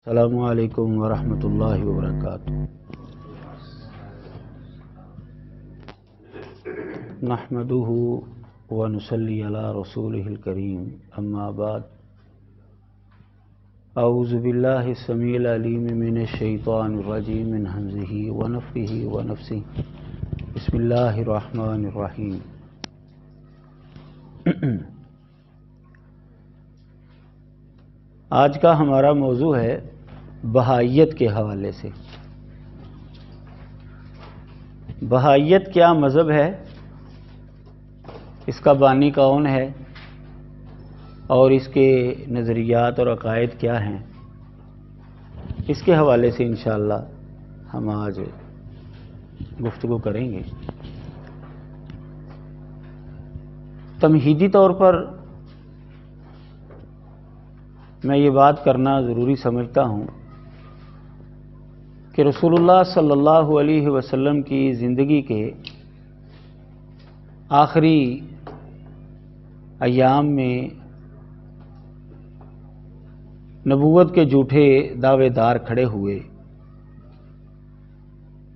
السلام علیکم ورحمۃ اللہ وبرکاتہ۔ نحمده ونصلی علی رسولہ الکریم، اما بعد، اعوذ باللہ السمیع العلیم من الشیطان الرجیم، من ہمزہ ونفخہ ونفثہ، بسم اللہ الرحمن الرحیم۔ آج کا ہمارا موضوع ہے بہائیت کے حوالے سے۔ بہائیت کیا مذہب ہے، اس کا بانی کون ہے، اور اس کے نظریات اور عقائد کیا ہیں، اس کے حوالے سے انشاءاللہ ہم آج گفتگو کریں گے۔ تمہیدی طور پر میں یہ بات کرنا ضروری سمجھتا ہوں کہ رسول اللہ صلی اللہ علیہ وسلم کی زندگی کے آخری ایام میں نبوت کے جھوٹے دعوے دار کھڑے ہوئے،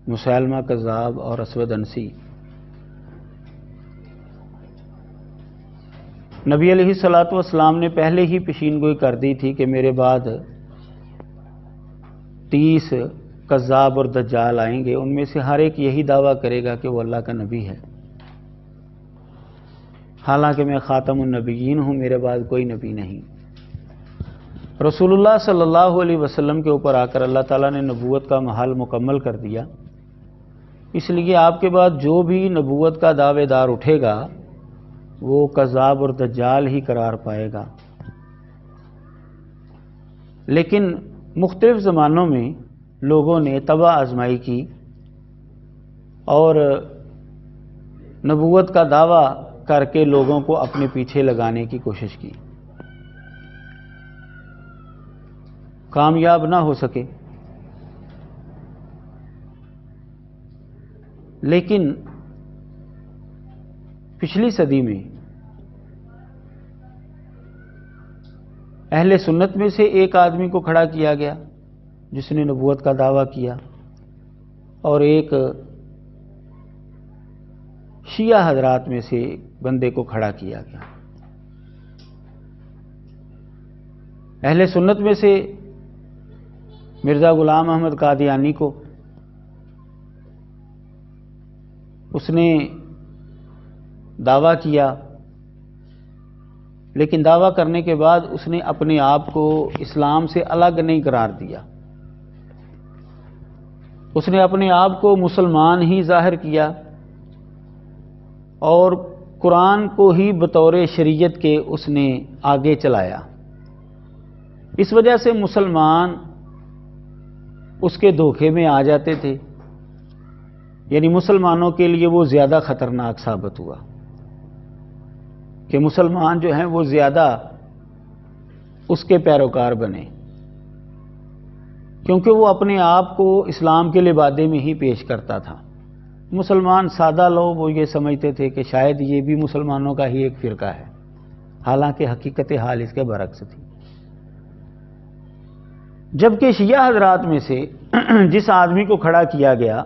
مسیلمہ کذاب اور اسود عنسی۔ نبی علیہ الصلوۃ والسلام نے پہلے ہی پیشین گوئی کر دی تھی کہ میرے بعد 30 کذاب اور دجال آئیں گے، ان میں سے ہر ایک یہی دعویٰ کرے گا کہ وہ اللہ کا نبی ہے، حالانکہ میں خاتم النبیین ہوں، میرے بعد کوئی نبی نہیں۔ رسول اللہ صلی اللہ علیہ وسلم کے اوپر آ کر اللہ تعالیٰ نے نبوت کا محل مکمل کر دیا، اس لیے آپ کے بعد جو بھی نبوت کا دعوے دار اٹھے گا وہ کذاب اور دجال ہی قرار پائے گا۔ لیکن مختلف زمانوں میں لوگوں نے تباہ آزمائی کی اور نبوت کا دعویٰ کر کے لوگوں کو اپنے پیچھے لگانے کی کوشش کی، کامیاب نہ ہو سکے۔ لیکن پچھلی صدی میں اہل سنت میں سے ایک آدمی کو کھڑا کیا گیا جس نے نبوت کا دعویٰ کیا، اور ایک شیعہ حضرات میں سے بندے کو کھڑا کیا گیا۔ اہل سنت میں سے مرزا غلام احمد قادیانی کو اس نے دعویٰ کیا، لیکن دعویٰ کرنے کے بعد اس نے اپنے آپ کو اسلام سے الگ نہیں قرار دیا، اس نے اپنے آپ کو مسلمان ہی ظاہر کیا اور قرآن کو ہی بطور شریعت کے اس نے آگے چلایا۔ اس وجہ سے مسلمان اس کے دھوکے میں آ جاتے تھے، یعنی مسلمانوں کے لیے وہ زیادہ خطرناک ثابت ہوا کہ مسلمان جو ہیں وہ زیادہ اس کے پیروکار بنے، کیونکہ وہ اپنے آپ کو اسلام کے لبادے میں ہی پیش کرتا تھا۔ مسلمان سادہ لوگ وہ یہ سمجھتے تھے کہ شاید یہ بھی مسلمانوں کا ہی ایک فرقہ ہے، حالانکہ حقیقت حال اس کے برعکس تھی۔ جبکہ شیعہ حضرات میں سے جس آدمی کو کھڑا کیا گیا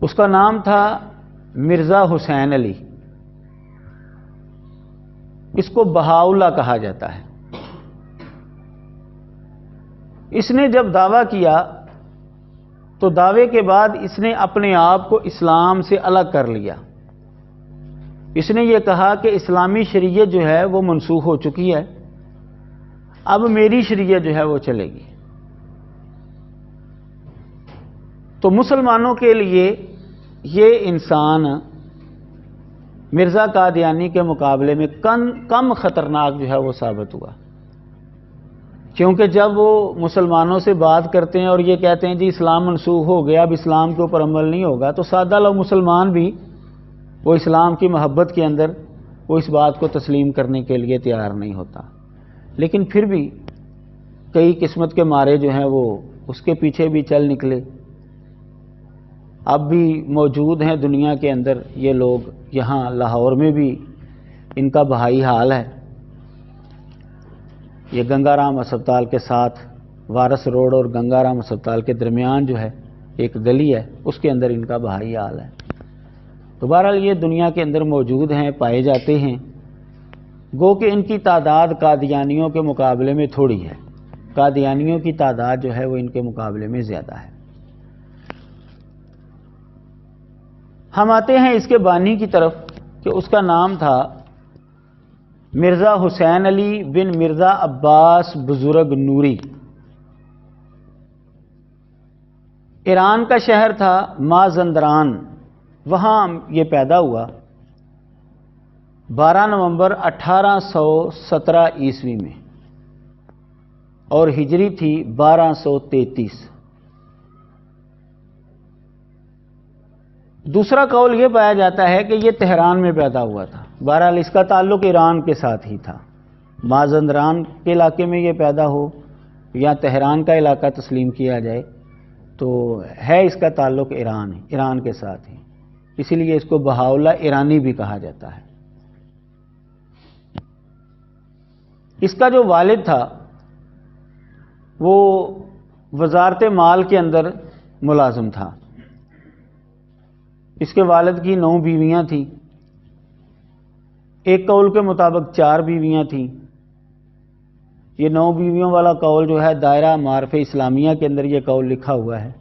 اس کا نام تھا مرزا حسین علی، اس کو بہاؤلہ کہا جاتا ہے۔ اس نے جب دعویٰ کیا تو دعوے کے بعد اس نے اپنے آپ کو اسلام سے الگ کر لیا۔ اس نے یہ کہا کہ اسلامی شریعت جو ہے وہ منسوخ ہو چکی ہے، اب میری شریعت جو ہے وہ چلے گی۔ تو مسلمانوں کے لیے یہ انسان مرزا قادیانی کے مقابلے میں کم خطرناک جو ہے وہ ثابت ہوا، کیونکہ جب وہ مسلمانوں سے بات کرتے ہیں اور یہ کہتے ہیں جی اسلام منسوخ ہو گیا، اب اسلام کے اوپر عمل نہیں ہوگا، تو سادہ لوگ مسلمان بھی وہ اسلام کی محبت کے اندر وہ اس بات کو تسلیم کرنے کے لیے تیار نہیں ہوتا۔ لیکن پھر بھی کئی قسمت کے مارے جو ہیں وہ اس کے پیچھے بھی چل نکلے۔ اب بھی موجود ہیں دنیا کے اندر یہ لوگ، یہاں لاہور میں بھی ان کا بہائی حال ہے۔ یہ گنگا رام ہسپتال کے ساتھ وارس روڈ اور گنگا رام ہسپتال کے درمیان جو ہے ایک گلی ہے، اس کے اندر ان کا بہائی حال ہے۔ تو بہرحال یہ دنیا کے اندر موجود ہیں، پائے جاتے ہیں، گو کہ ان کی تعداد قادیانیوں کے مقابلے میں تھوڑی ہے، قادیانیوں کی تعداد جو ہے وہ ان کے مقابلے میں زیادہ ہے۔ ہم آتے ہیں اس کے بانی کی طرف کہ اس کا نام تھا مرزا حسین علی بن مرزا عباس بزرگ نوری۔ ایران کا شہر تھا مازندران، وہاں یہ پیدا ہوا 12 نومبر 1817 عیسوی میں، اور ہجری تھی 1233۔ دوسرا قول یہ پایا جاتا ہے کہ یہ تہران میں پیدا ہوا تھا، بہرحال اس کا تعلق ایران کے ساتھ ہی تھا۔ مازندران کے علاقے میں یہ پیدا ہو یا تہران کا علاقہ تسلیم کیا جائے تو ہے اس کا تعلق ایران کے ساتھ ہی، اسی لیے اس کو بہاؤلہ ایرانی بھی کہا جاتا ہے۔ اس کا جو والد تھا وہ وزارت مال کے اندر ملازم تھا۔ اس کے والد کی 9 بیویاں تھیں، ایک قول کے مطابق 4 بیویاں تھیں۔ یہ 9 بیویوں والا قول جو ہے دائرہ معارف اسلامیہ کے اندر یہ قول لکھا ہوا ہے،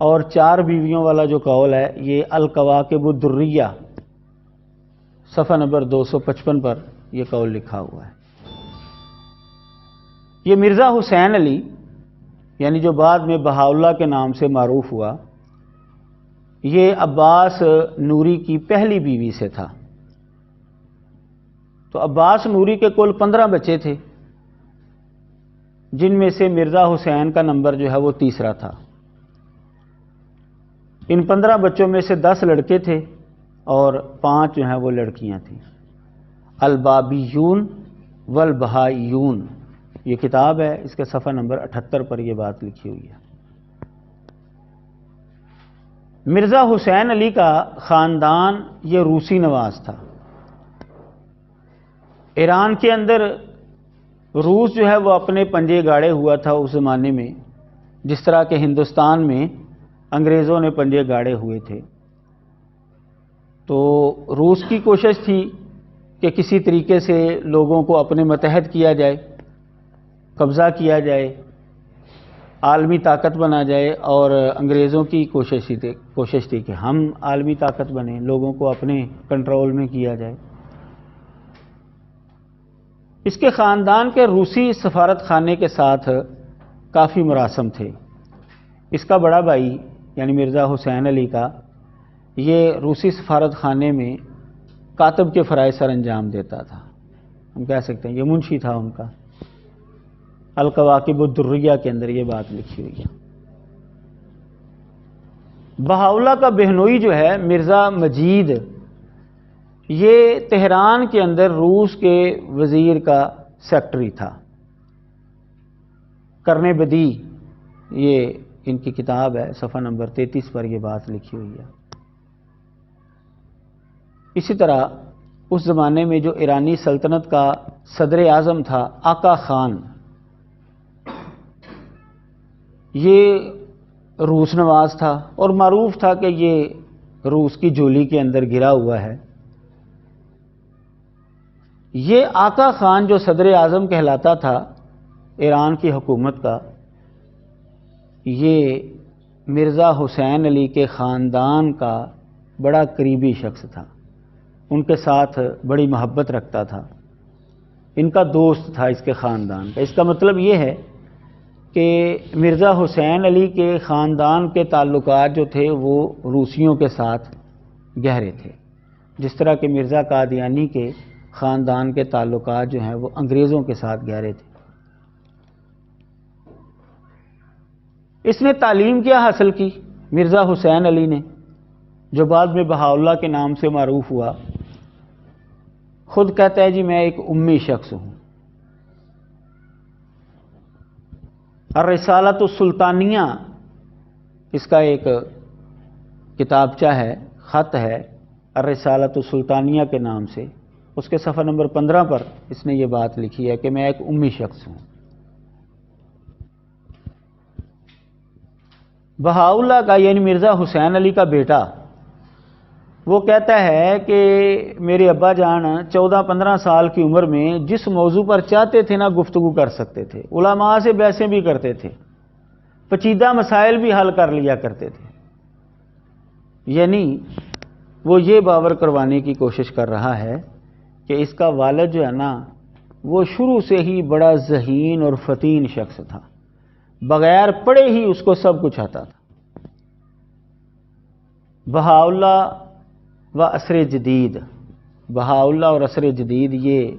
اور 4 بیویوں والا جو قول ہے یہ الکواکب الدریہ صفحہ نمبر 255 پر یہ قول لکھا ہوا ہے۔ یہ مرزا حسین علی یعنی جو بعد میں بہاؤلہ کے نام سے معروف ہوا، یہ عباس نوری کی پہلی بیوی سے تھا۔ تو عباس نوری کے کل 15 بچے تھے، جن میں سے مرزا حسین کا نمبر جو ہے وہ تیسرا تھا۔ ان 15 بچوں میں سے 10 لڑکے تھے اور 5 جو ہیں وہ لڑکیاں تھیں۔ البابیون والبہائیون یہ کتاب ہے، اس کے صفحہ نمبر 78 پر یہ بات لکھی ہوئی ہے۔ مرزا حسین علی کا خاندان یہ روسی نواز تھا۔ ایران کے اندر روس جو ہے وہ اپنے پنجے گاڑے ہوا تھا اس زمانے میں، جس طرح کہ ہندوستان میں انگریزوں نے پنجے گاڑے ہوئے تھے۔ تو روس کی کوشش تھی کہ کسی طریقے سے لوگوں کو اپنے متحد کیا جائے، قبضہ کیا جائے، عالمی طاقت بنا جائے، اور انگریزوں کی کوشش تھی کہ ہم عالمی طاقت بنیں، لوگوں کو اپنے کنٹرول میں کیا جائے۔ اس کے خاندان کے روسی سفارت خانے کے ساتھ کافی مراسم تھے۔ اس کا بڑا بھائی یعنی مرزا حسین علی کا یہ روسی سفارت خانے میں کاتب کے فرائض سر انجام دیتا تھا، ہم کہہ سکتے ہیں یہ منشی تھا ان کا۔ الکواکب الدریہ کے اندر یہ بات لکھی ہوئی ہے۔ بہاؤلہ کا بہنوئی جو ہے مرزا مجید، یہ تہران کے اندر روس کے وزیر کا سیکرٹری تھا۔ کرنے بدی یہ ان کی کتاب ہے، صفحہ نمبر 33 پر یہ بات لکھی ہوئی ہے۔ اسی طرح اس زمانے میں جو ایرانی سلطنت کا صدر اعظم تھا آقا خان، یہ روس نواز تھا اور معروف تھا کہ یہ روس کی جولی کے اندر گرا ہوا ہے۔ یہ آقا خان جو صدر اعظم کہلاتا تھا ایران کی حکومت کا، یہ مرزا حسین علی کے خاندان کا بڑا قریبی شخص تھا، ان کے ساتھ بڑی محبت رکھتا تھا، ان کا دوست تھا اس کے خاندان کا۔ اس کا مطلب یہ ہے کہ مرزا حسین علی کے خاندان کے تعلقات جو تھے وہ روسیوں کے ساتھ گہرے تھے، جس طرح کہ مرزا قادیانی کے خاندان کے تعلقات جو ہیں وہ انگریزوں کے ساتھ گہرے تھے۔ اس نے تعلیم کیا حاصل کی مرزا حسین علی نے، جو بعد میں بہاؤلہ کے نام سے معروف ہوا؟ خود کہتا ہے جی میں ایک امی شخص ہوں۔ الرسالۃ السلطانیہ اس کا ایک کتابچہ ہے، خط ہے الرسالۃ السلطانیہ کے نام سے، اس کے صفحہ نمبر 15 پر اس نے یہ بات لکھی ہے کہ میں ایک امی شخص ہوں۔ بہاؤاللہ کا یعنی مرزا حسین علی کا بیٹا وہ کہتا ہے کہ میرے ابا جان 14-15 سال کی عمر میں جس موضوع پر چاہتے تھے نا گفتگو کر سکتے تھے، علماء سے بحثیں بھی کرتے تھے، پیچیدہ مسائل بھی حل کر لیا کرتے تھے۔ یعنی وہ یہ باور کروانے کی کوشش کر رہا ہے کہ اس کا والد جو ہے نا وہ شروع سے ہی بڑا ذہین اور فتین شخص تھا، بغیر پڑھے ہی اس کو سب کچھ آتا تھا۔ بہاؤاللہ و عصر جدید، بہاؤاللہ اور عصر جدید یہ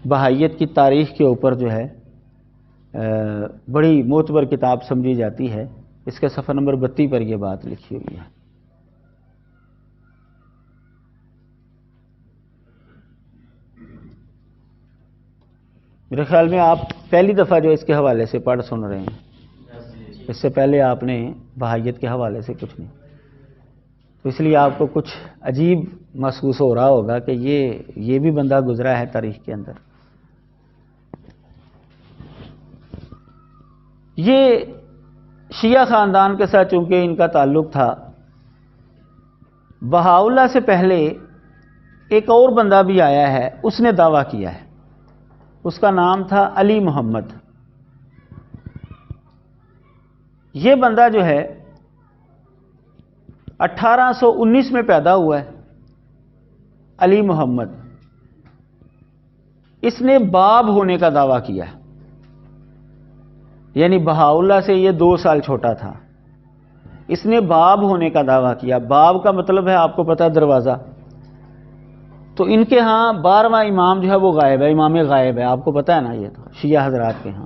بہائیت کی تاریخ کے اوپر جو ہے بڑی معتبر کتاب سمجھی جاتی ہے۔ اس کے صفحہ نمبر 32 پر یہ بات لکھی ہوئی ہے۔ میرے خیال میں آپ پہلی دفعہ جو اس کے حوالے سے پڑھ سن رہے ہیں، اس سے پہلے آپ نے بہائیت کے حوالے سے کچھ نہیں، تو اس لیے آپ کو کچھ عجیب محسوس ہو رہا ہوگا کہ یہ بھی بندہ گزرا ہے تاریخ کے اندر۔ یہ شیعہ خاندان کے ساتھ چونکہ ان کا تعلق تھا، بہاؤاللہ سے پہلے ایک اور بندہ بھی آیا ہے، اس نے دعویٰ کیا ہے، اس کا نام تھا علی محمد۔ یہ بندہ جو ہے 1819 میں پیدا ہوا ہے، علی محمد۔ اس نے باب ہونے کا دعویٰ کیا ہے، یعنی بہاؤاللہ سے یہ 2 سال چھوٹا تھا۔ اس نے باب ہونے کا دعویٰ کیا۔ باب کا مطلب ہے آپ کو پتہ ہے دروازہ، تو ان کے ہاں 12واں امام جو ہے وہ غائب ہے، امام غائب ہے، آپ کو پتہ ہے نا، یہ تو شیعہ حضرات کے ہاں۔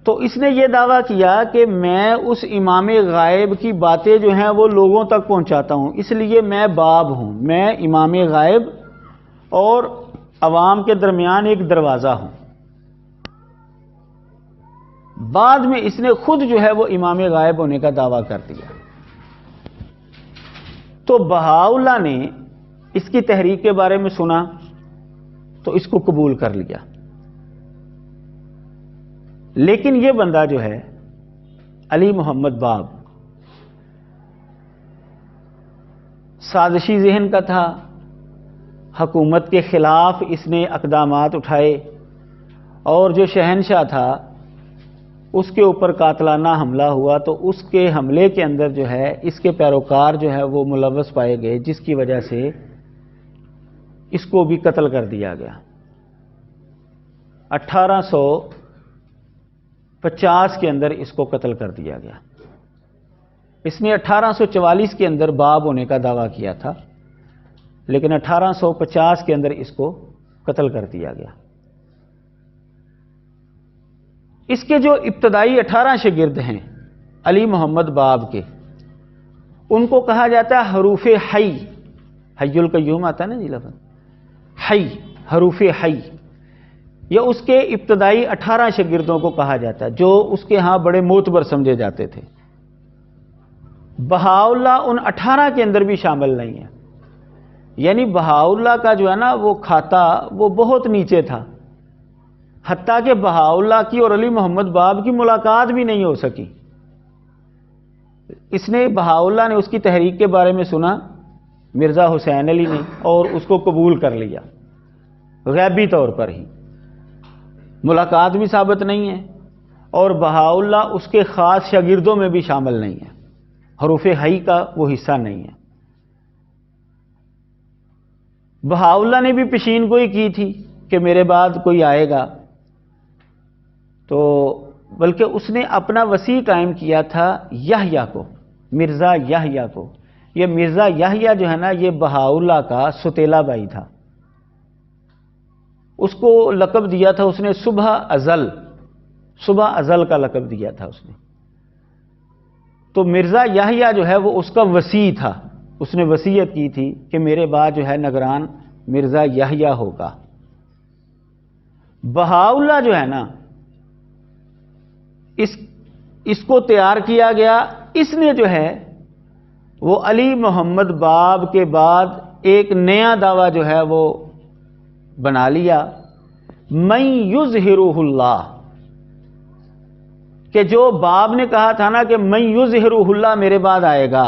تو اس نے یہ دعویٰ کیا کہ میں اس امام غائب کی باتیں جو ہیں وہ لوگوں تک پہنچاتا ہوں، اس لیے میں باب ہوں، میں امام غائب اور عوام کے درمیان ایک دروازہ ہوں۔ بعد میں اس نے خود جو ہے وہ امام غائب ہونے کا دعویٰ کر دیا۔ تو بہاؤاللہ نے اس کی تحریک کے بارے میں سنا تو اس کو قبول کر لیا، لیکن یہ بندہ جو ہے علی محمد باب سازشی ذہن کا تھا، حکومت کے خلاف اس نے اقدامات اٹھائے، اور جو شہنشاہ تھا اس کے اوپر قاتلانہ حملہ ہوا تو اس کے حملے کے اندر جو ہے اس کے پیروکار جو ہے وہ ملوث پائے گئے، جس کی وجہ سے اس کو بھی قتل کر دیا گیا۔ 1850 کے اندر اس کو قتل کر دیا گیا۔ اس نے 1844 کے اندر باب ہونے کا دعویٰ کیا تھا، لیکن 1850 کے اندر اس کو قتل کر دیا گیا۔ اس کے جو ابتدائی 18 شاگرد ہیں علی محمد باب کے، ان کو کہا جاتا ہے حروف حی، حی القیوم آتا ہے نا جی لفظ، حی، حروف حی، یا اس کے ابتدائی 18 شاگردوں کو کہا جاتا ہے جو اس کے ہاں بڑے معتبر سمجھے جاتے تھے۔ بہاؤاللہ ان 18 کے اندر بھی شامل نہیں ہے، یعنی بہاؤاللہ کا جو ہے نا وہ کھاتا وہ بہت نیچے تھا، حتیٰ کہ بہاؤاللہ کی اور علی محمد باب کی ملاقات بھی نہیں ہو سکی۔ اس نے بہاؤاللہ نے اس کی تحریک کے بارے میں سنا مرزا حسین علی نے، اور اس کو قبول کر لیا غیبی طور پر ہی، ملاقات بھی ثابت نہیں ہے، اور بہاؤاللہ اس کے خاص شاگردوں میں بھی شامل نہیں ہے، حروف حی کا وہ حصہ نہیں ہے۔ بہاؤاللہ نے بھی پیشین گوئی کی تھی کہ میرے بعد کوئی آئے گا، تو بلکہ اس نے اپنا وسیع قائم کیا تھا یحییٰ کو، مرزا یحییٰ کو۔ یہ مرزا یحییٰ جو ہے نا یہ بہاؤاللہ کا ستیلا بھائی تھا، اس کو لقب دیا تھا اس نے صبح ازل، صبح ازل کا لقب دیا تھا اس نے۔ تو مرزا یحییٰ جو ہے وہ اس کا وصی تھا، اس نے وصیت کی تھی کہ میرے بعد جو ہے نگران مرزا یحییٰ ہوگا۔ بہاؤاللہ جو ہے نا اس کو تیار کیا گیا، اس نے جو ہے وہ علی محمد باب کے بعد ایک نیا دعویٰ جو ہے وہ بنا لیا، من یظہرہ اللہ، کہ جو باب نے کہا تھا نا کہ من یظہرہ اللہ میرے بعد آئے گا،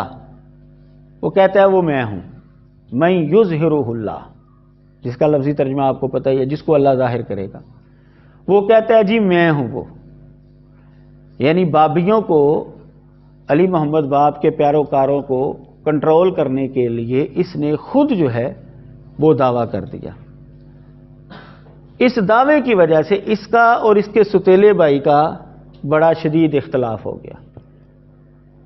وہ کہتا ہے وہ میں ہوں، من یظہرہ اللہ، جس کا لفظی ترجمہ آپ کو پتہ ہی ہے، جس کو اللہ ظاہر کرے گا، وہ کہتا ہے جی میں ہوں وہ۔ یعنی بابیوں کو، علی محمد باب کے پیروکاروں کو کنٹرول کرنے کے لیے اس نے خود جو ہے وہ دعویٰ کر دیا۔ اس دعوے کی وجہ سے اس کا اور اس کے ستیلے بھائی کا بڑا شدید اختلاف ہو گیا،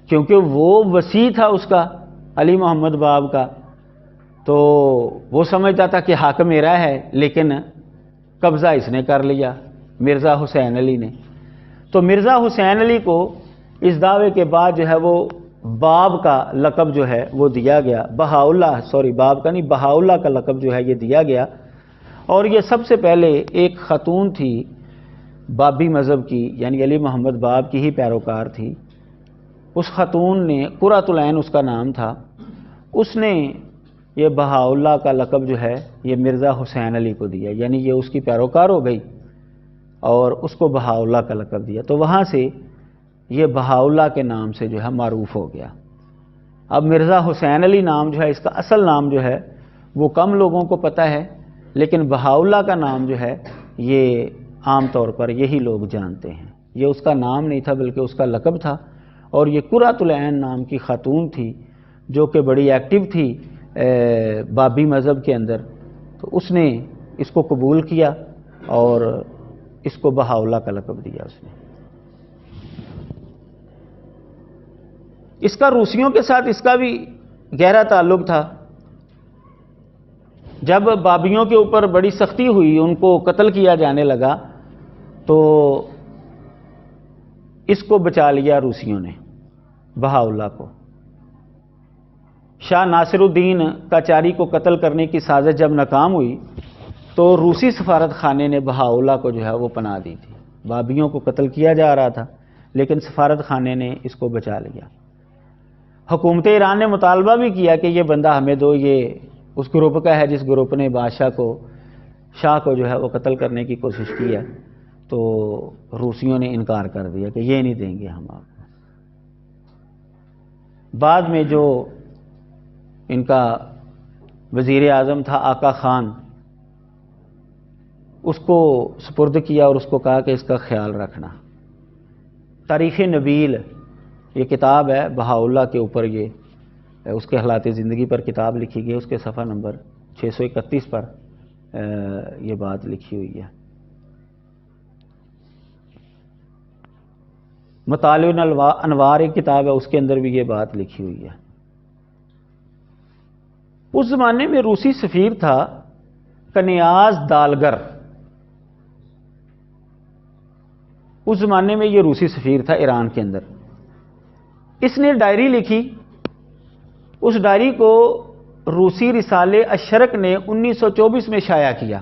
کیونکہ وہ وسیع تھا اس کا، علی محمد باب کا، تو وہ سمجھتا تھا کہ حق میرا ہے، لیکن قبضہ اس نے کر لیا، مرزا حسین علی نے۔ تو مرزا حسین علی کو اس دعوے کے بعد جو ہے وہ باب کا لقب جو ہے وہ دیا گیا، باب کا نہیں، بہاءاللہ کا لقب جو ہے یہ دیا گیا۔ اور یہ سب سے پہلے ایک خاتون تھی بابی مذہب کی، یعنی علی محمد باب کی ہی پیروکار تھی، اس خاتون نے، قرۃ العین اس کا نام تھا، اس نے یہ بہاءاللہ کا لقب جو ہے یہ مرزا حسین علی کو دیا، یعنی یہ اس کی پیروکار ہو گئی اور اس کو بہاءاللہ کا لقب دیا، تو وہاں سے یہ بہاءاللہ کے نام سے جو ہے معروف ہو گیا۔ اب مرزا حسین علی نام جو ہے، اس کا اصل نام جو ہے وہ کم لوگوں کو پتہ ہے، لیکن بہاءاللہ کا نام جو ہے یہ عام طور پر یہی لوگ جانتے ہیں۔ یہ اس کا نام نہیں تھا بلکہ اس کا لقب تھا، اور یہ قرۃ العین نام کی خاتون تھی جو کہ بڑی ایکٹیو تھی بابی مذہب کے اندر، تو اس نے اس کو قبول کیا اور اس کو بہاءاللہ کا لقب دیا اس نے۔ اس کا روسیوں کے ساتھ اس کا بھی گہرا تعلق تھا۔ جب بابیوں کے اوپر بڑی سختی ہوئی، ان کو قتل کیا جانے لگا، تو اس کو بچا لیا روسیوں نے، بہاءاللہ کو۔ شاہ ناصر الدین قاجاری کو قتل کرنے کی سازش جب ناکام ہوئی تو روسی سفارت خانے نے بہاءاللہ کو جو ہے وہ پناہ دی تھی۔ بابیوں کو قتل کیا جا رہا تھا لیکن سفارت خانے نے اس کو بچا لیا۔ حکومت ایران نے مطالبہ بھی کیا کہ یہ بندہ ہمیں دو، یہ اس گروپ کا ہے جس گروپ نے شاہ کو جو ہے وہ قتل کرنے کی کوشش کی ہے، تو روسیوں نے انکار کر دیا کہ یہ نہیں دیں گے ہم آپ کو۔ بعد میں جو ان کا وزیر اعظم تھا آقا خان، اس کو سپرد کیا اور اس کو کہا کہ اس کا خیال رکھنا۔ تاریخ نبیل یہ کتاب ہے بہاءاللہ کے اوپر، یہ اس کے حالات زندگی پر کتاب لکھی گئی، اس کے صفحہ نمبر 631 پر یہ بات لکھی ہوئی ہے۔ مطالع انوار ایک کتاب ہے، اس کے اندر بھی یہ بات لکھی ہوئی ہے۔ اس زمانے میں روسی سفیر تھا کنیاز دالگر، اس زمانے میں یہ روسی سفیر تھا ایران کے اندر۔ اس نے ڈائری لکھی، اس ڈائری کو روسی رسالے الشرق نے 1924 میں شائع کیا۔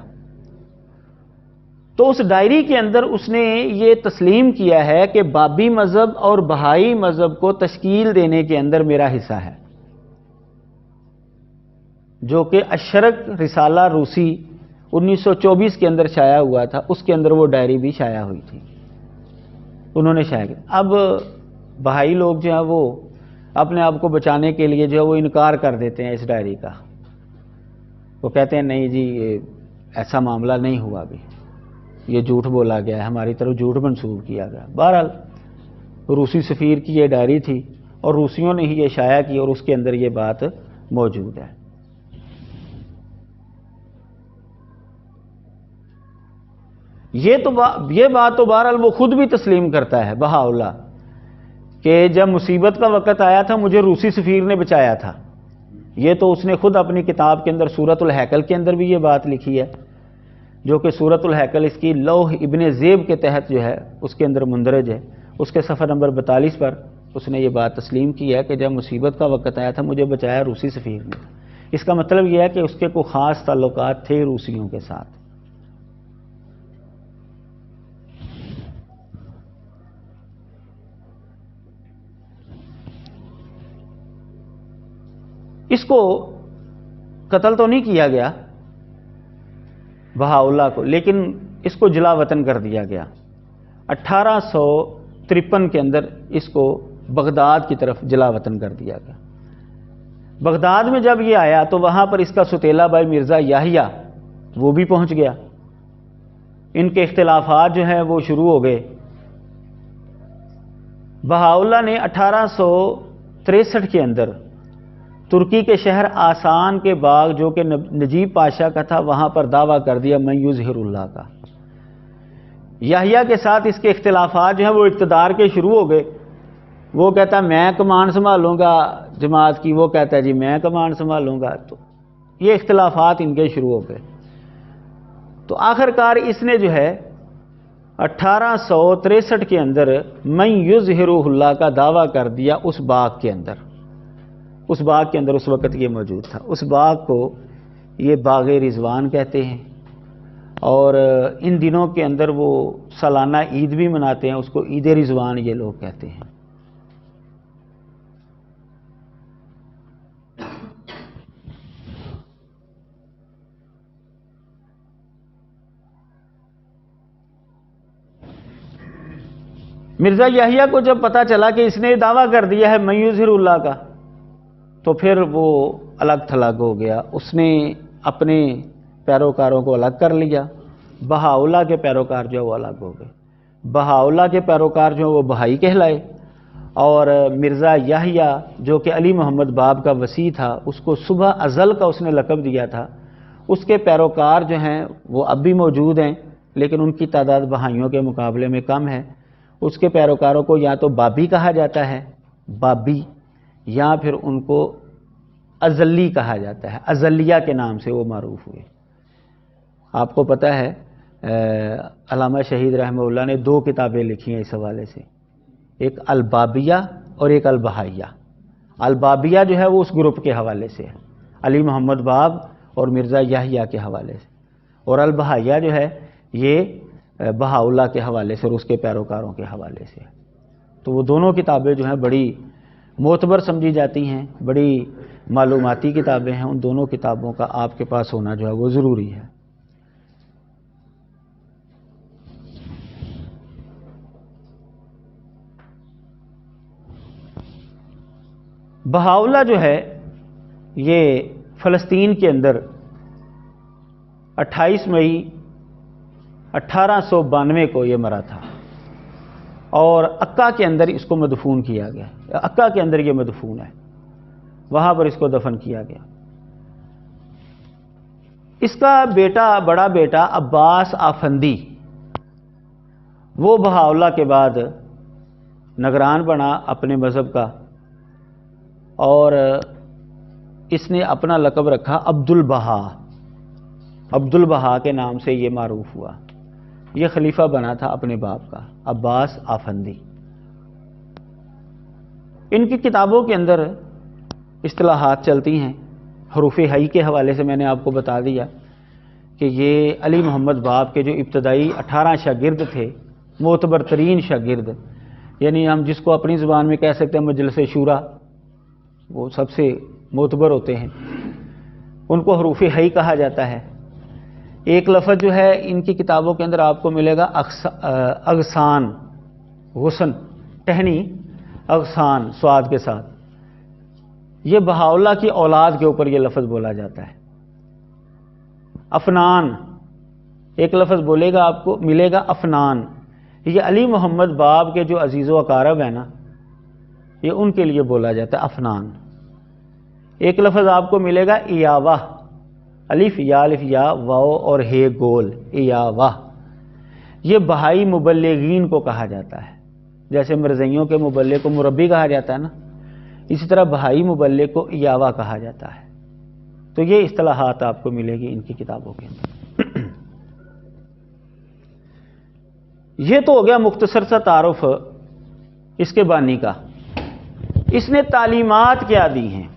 تو اس ڈائری کے اندر اس نے یہ تسلیم کیا ہے کہ بابی مذہب اور بہائی مذہب کو تشکیل دینے کے اندر میرا حصہ ہے، جو کہ الشرق رسالہ روسی 1924 کے اندر شائع ہوا تھا، اس کے اندر وہ ڈائری بھی شائع ہوئی تھی، انہوں نے شائع کیا۔ اب بہائی لوگ جو ہیں وہ اپنے آپ کو بچانے کے لیے جو ہے وہ انکار کر دیتے ہیں اس ڈائری کا، وہ کہتے ہیں نہیں جی یہ ایسا معاملہ نہیں ہوا، ابھی یہ جھوٹ بولا گیا ہے، ہماری طرف جھوٹ منسوب کیا گیا۔ بہرحال روسی سفیر کی یہ ڈائری تھی اور روسیوں نے ہی یہ شائع کی اور اس کے اندر یہ بات موجود ہے۔ یہ بات تو بہرحال وہ خود بھی تسلیم کرتا ہے بہاءاللہ کہ جب مصیبت کا وقت آیا تھا مجھے روسی سفیر نے بچایا تھا۔ یہ تو اس نے خود اپنی کتاب کے اندر سورۃ الہیکل کے اندر بھی یہ بات لکھی ہے، جو کہ سورۃ الہیکل اس کی لوح ابن زیب کے تحت جو ہے اس کے اندر مندرج ہے، اس کے صفحہ نمبر 42 پر اس نے یہ بات تسلیم کی ہے کہ جب مصیبت کا وقت آیا تھا مجھے بچایا روسی سفیر نے۔ اس کا مطلب یہ ہے کہ اس کے کوئی خاص تعلقات تھے روسیوں کے ساتھ۔ اس کو قتل تو نہیں کیا گیا بہاؤلہ کو، لیکن اس کو جلا وطن کر دیا گیا۔ 1853 کے اندر اس کو بغداد کی طرف جلا وطن کر دیا گیا۔ بغداد میں جب یہ آیا تو وہاں پر اس کا ستیلا بھائی مرزا یحییٰ وہ بھی پہنچ گیا۔ ان کے اختلافات جو ہیں وہ شروع ہو گئے۔ بہاؤلہ نے 1863 کے اندر ترکی کے شہر آسان کے باغ جو کہ نجیب پاشا کا تھا وہاں پر دعویٰ کر دیا من یظہر اللہ کا۔ یحییٰ کے ساتھ اس کے اختلافات جو ہیں وہ اقتدار کے شروع ہو گئے۔ وہ کہتا ہے میں کمان سنبھالوں گا جماعت کی، وہ کہتا ہے جی میں کمان سنبھالوں گا، تو یہ اختلافات ان کے شروع ہو گئے۔ تو آخرکار اس نے جو ہے 1863 کے اندر من یظہر اللہ کا دعویٰ کر دیا اس باغ کے اندر۔ اس باغ کے اندر اس وقت یہ موجود تھا۔ اس باغ کو یہ باغ رضوان کہتے ہیں، اور ان دنوں کے اندر وہ سالانہ عید بھی مناتے ہیں، اس کو عید رضوان یہ لوگ کہتے ہیں۔ مرزا یحییٰ کو جب پتہ چلا کہ اس نے دعویٰ کر دیا ہے من یظہر اللہ کا، تو پھر وہ الگ تھلگ ہو گیا۔ اس نے اپنے پیروکاروں کو الگ کر لیا۔ بہاؤلہ کے پیروکار جو ہے وہ الگ ہو گئے۔ بہاؤلہ کے پیروکار جو ہے وہ بہائی کہلائے، اور مرزا یحییٰ جو کہ علی محمد باب کا وصی تھا، اس کو صبح ازل کا اس نے لقب دیا تھا، اس کے پیروکار جو ہیں وہ اب بھی موجود ہیں، لیکن ان کی تعداد بہائیوں کے مقابلے میں کم ہے۔ اس کے پیروکاروں کو یا تو بابی کہا جاتا ہے، بابی، یا پھر ان کو ازلی کہا جاتا ہے، ازلیہ کے نام سے وہ معروف ہوئے۔ آپ کو پتہ ہے علامہ شہید رحمہ اللہ نے 2 کتابیں لکھی ہیں اس حوالے سے، ایک البابیہ اور ایک البہائیہ۔ البابیہ جو ہے وہ اس گروپ کے حوالے سے ہے، علی محمد باب اور مرزا یحییٰ کے حوالے سے، اور البہائیہ جو ہے یہ بہاؤلہ کے حوالے سے اور اس کے پیروکاروں کے حوالے سے۔ تو وہ دونوں کتابیں جو ہیں بڑی معتبر سمجھی جاتی ہیں، بڑی معلوماتی کتابیں ہیں۔ ان دونوں کتابوں کا آپ کے پاس ہونا جو ہے وہ ضروری ہے۔ بہاؤلہ جو ہے یہ فلسطین کے اندر 28 مئی 1892 کو یہ مرا تھا، اور عکا کے اندر اس کو مدفون کیا گیا۔ عکا کے اندر یہ مدفون ہے، وہاں پر اس کو دفن کیا گیا۔ اس کا بیٹا، بڑا بیٹا عباس آفندی، وہ بہاؤلہ کے بعد نگران بنا اپنے مذہب کا، اور اس نے اپنا لقب رکھا عبد البہا۔ عبد البہا کے نام سے یہ معروف ہوا۔ یہ خلیفہ بنا تھا اپنے باپ کا، عباس آفندی۔ ان کی کتابوں کے اندر اصطلاحات چلتی ہیں۔ حروف ہئی کے حوالے سے میں نے آپ کو بتا دیا کہ یہ علی محمد باب کے جو ابتدائی 18 شاگرد تھے، معتبر ترین شاگرد، یعنی ہم جس کو اپنی زبان میں کہہ سکتے ہیں مجلس شورا، وہ سب سے معتبر ہوتے ہیں، ان کو حروف ہئی کہا جاتا ہے۔ ایک لفظ جو ہے ان کی کتابوں کے اندر آپ کو ملے گا اغسان، غصن، ٹہنی، اغسان سواد کے ساتھ۔ یہ بہاؤلہ کی اولاد کے اوپر یہ لفظ بولا جاتا ہے۔ افنان، ایک لفظ بولے گا آپ کو ملے گا افنان، یہ علی محمد باب کے جو عزیز و اقارب ہیں نا، یہ ان کے لیے بولا جاتا ہے افنان۔ ایک لفظ آپ کو ملے گا ایاوہ، الف یا واو اور ہے گول، ایاوہ، یہ بہائی مبلغین کو کہا جاتا ہے۔ جیسے مرزائیوں کے مبلغ کو مربی کہا جاتا ہے نا، اسی طرح بہائی مبلغ کو ایاوہ کہا جاتا ہے۔ تو یہ اصطلاحات آپ کو ملے گی ان کی کتابوں کے اندر۔ یہ تو ہو گیا مختصر سا تعارف اس کے بانی کا۔ اس نے تعلیمات کیا دی ہیں؟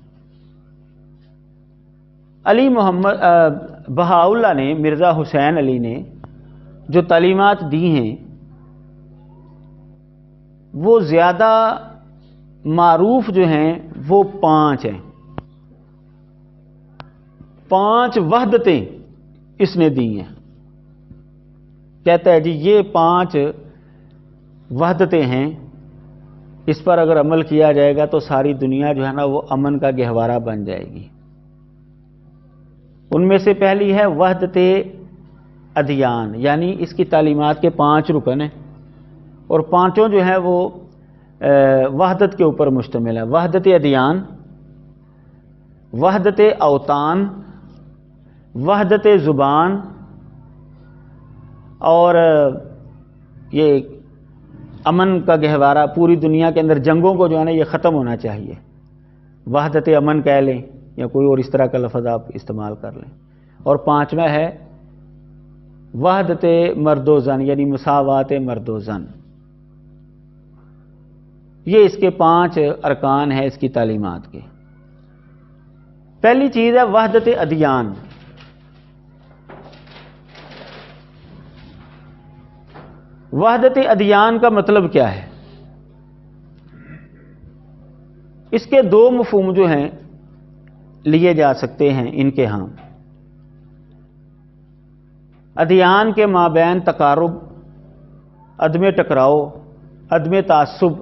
علی محمد بہاؤلہ نے، مرزا حسین علی نے جو تعلیمات دی ہیں وہ زیادہ معروف جو ہیں وہ 5 ہیں۔ 5 وحدتیں اس نے دی ہیں. کہتا ہے جی یہ 5 وحدتیں ہیں، اس پر اگر عمل کیا جائے گا تو ساری دنیا جو ہے نا وہ امن کا گہوارہ بن جائے گی. ان میں سے پہلی ہے وحدت ادیان، یعنی اس کی تعلیمات کے 5 رکن ہیں اور 5 جو ہیں وہ وحدت کے اوپر مشتمل ہے. وحدت ادیان، وحدت اوطان، وحدت زبان، اور یہ امن کا گہوارہ، پوری دنیا کے اندر جنگوں کو جو ہے نا یہ ختم ہونا چاہیے. وحدت امن کہہ لیں یا کوئی اور اس طرح کا لفظ آپ استعمال کر لیں. اور 5واں ہے وحدت مرد و زن، یعنی مساوات مرد و زن. یہ اس کے 5 ارکان ہیں اس کی تعلیمات کے. پہلی چیز ہے وحدت ادیان. وحدت ادیان کا مطلب کیا ہے؟ اس کے 2 مفہوم جو ہیں لیے جا سکتے ہیں ان کے ہاں. ادیان کے مابین تقارب، عدم ٹکراؤ، عدم تعصب،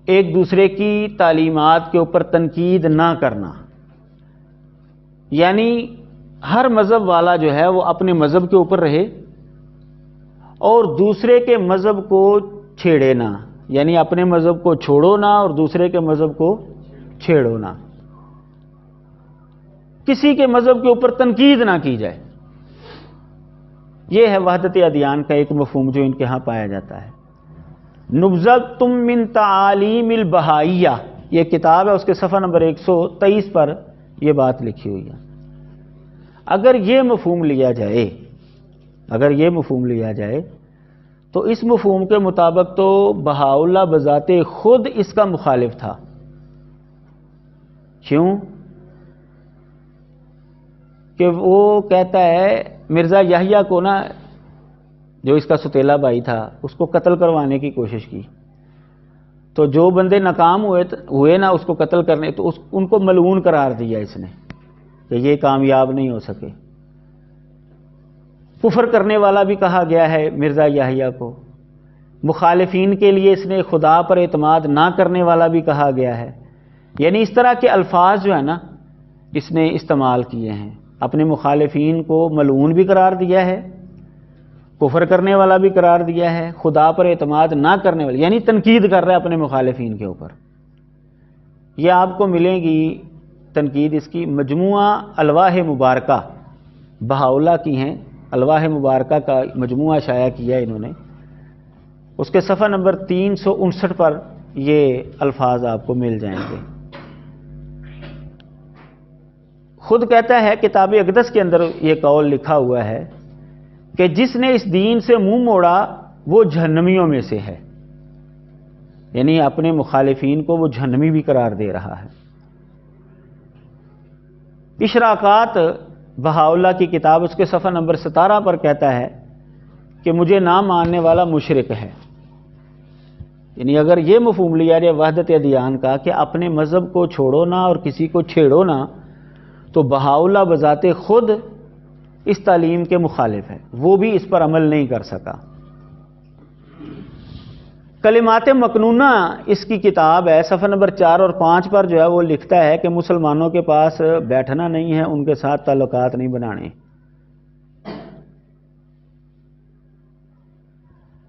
ایک دوسرے کی تعلیمات کے اوپر تنقید نہ کرنا. یعنی ہر مذہب والا جو ہے وہ اپنے مذہب کے اوپر رہے اور دوسرے کے مذہب کو چھیڑے نہ، یعنی اپنے مذہب کو چھوڑو نہ اور دوسرے کے مذہب کو چھیڑو نہ. کسی کے مذہب کے اوپر تنقید نہ کی جائے. یہ ہے وحدت ادیان کا ایک مفہوم جو ان کے ہاں پایا جاتا ہے. نبذتم من تعالیم البہائیہ، یہ کتاب ہے، اس کے صفحہ نمبر 123 پر یہ بات لکھی ہوئی ہے. اگر یہ مفہوم لیا جائے تو اس مفہوم کے مطابق تو بہاءاللہ بذات خود اس کا مخالف تھا. کیوں؟ کہ وہ کہتا ہے مرزا یحییٰ کو نا، جو اس کا ستیلا بھائی تھا، اس کو قتل کروانے کی کوشش کی. تو جو بندے ناکام ہوئے نا اس کو قتل کرنے، تو ان کو ملعون قرار دیا اس نے کہ یہ کامیاب نہیں ہو سکے. کفر کرنے والا بھی کہا گیا ہے مرزا یحییٰ کو. مخالفین کے لیے اس نے خدا پر اعتماد نہ کرنے والا بھی کہا گیا ہے. یعنی اس طرح کے الفاظ جو ہے نا اس نے استعمال کیے ہیں. اپنے مخالفین کو ملعون بھی قرار دیا ہے، کفر کرنے والا بھی قرار دیا ہے، خدا پر اعتماد نہ کرنے والا، یعنی تنقید کر رہا ہے اپنے مخالفین کے اوپر. یہ آپ کو ملے گی تنقید اس کی مجموعہ الواح مبارکہ، بہاءاللہ کی ہیں. الواح مبارکہ کا مجموعہ شائع کیا انہوں نے. اس کے صفحہ نمبر 359 پر یہ الفاظ آپ کو مل جائیں گے. خود کہتا ہے کتاب اقدس کے اندر یہ قول لکھا ہوا ہے کہ جس نے اس دین سے منہ موڑا وہ جہنمیوں میں سے ہے. یعنی اپنے مخالفین کو وہ جہنمی بھی قرار دے رہا ہے. اشراقات بہاءاللہ کی کتاب، اس کے صفحہ نمبر 17 پر کہتا ہے کہ مجھے نہ ماننے والا مشرک ہے. یعنی اگر یہ مفہوم لیا جائے وحدت ادیان کا کہ اپنے مذہب کو چھوڑو نہ اور کسی کو چھیڑو نہ، تو بہاءاللہ بذات خود اس تعلیم کے مخالف ہے، وہ بھی اس پر عمل نہیں کر سکا. کلمات مکنونہ اس کی کتاب ہے، صفحہ نمبر 4 اور 5 پر جو ہے وہ لکھتا ہے کہ مسلمانوں کے پاس بیٹھنا نہیں ہے، ان کے ساتھ تعلقات نہیں بنانے.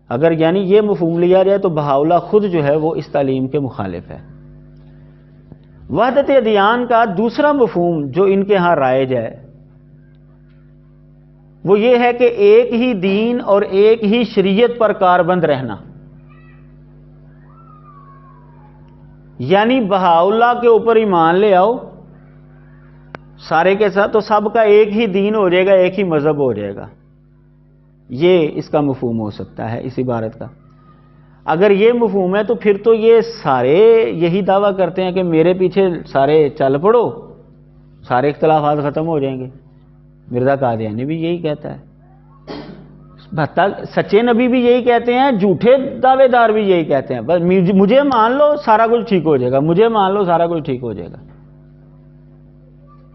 اگر یعنی یہ مفہوم لیا جائے تو بہاءاللہ خود جو ہے وہ اس تعلیم کے مخالف ہے. وحدت ادیان کا دوسرا مفہوم جو ان کے ہاں رائج ہے وہ یہ ہے کہ ایک ہی دین اور ایک ہی شریعت پر کاربند رہنا. یعنی بہاءاللہ کے اوپر ایمان لے آؤ سارے کے ساتھ، تو سب کا ایک ہی دین ہو جائے گا، ایک ہی مذہب ہو جائے گا. یہ اس کا مفہوم ہو سکتا ہے اس عبارت کا. اگر یہ مفہوم ہے تو پھر تو یہ سارے یہی دعویٰ کرتے ہیں کہ میرے پیچھے سارے چل پڑو، سارے اختلافات ختم ہو جائیں گے. مرزا قادیانی بھی یہی کہتا ہے، سچے نبی بھی یہی کہتے ہیں، جھوٹے دعوے دار بھی یہی کہتے ہیں. بس مجھے مان لو سارا کچھ ٹھیک ہو جائے گا، مجھے مان لو سارا کچھ ٹھیک ہو جائے گا.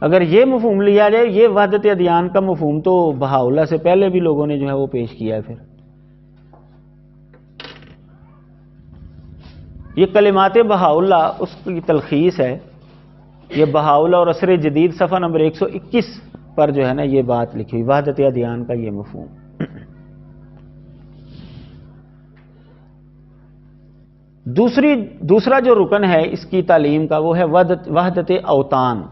اگر یہ مفہوم لیا جائے، یہ وحدت ادیان کا مفہوم تو بہاءاللہ سے پہلے بھی لوگوں نے جو ہے وہ پیش کیا ہے. پھر یہ کلمات بہاءاللہ اس کی تلخیص ہے. یہ بہاءاللہ اور عصر جدید صفحہ نمبر 121 پر جو ہے نا یہ بات لکھی ہوئی، وحدت ادیان کا یہ مفہوم. دوسرا جو رکن ہے اس کی تعلیم کا وہ ہے وحدت اوطان.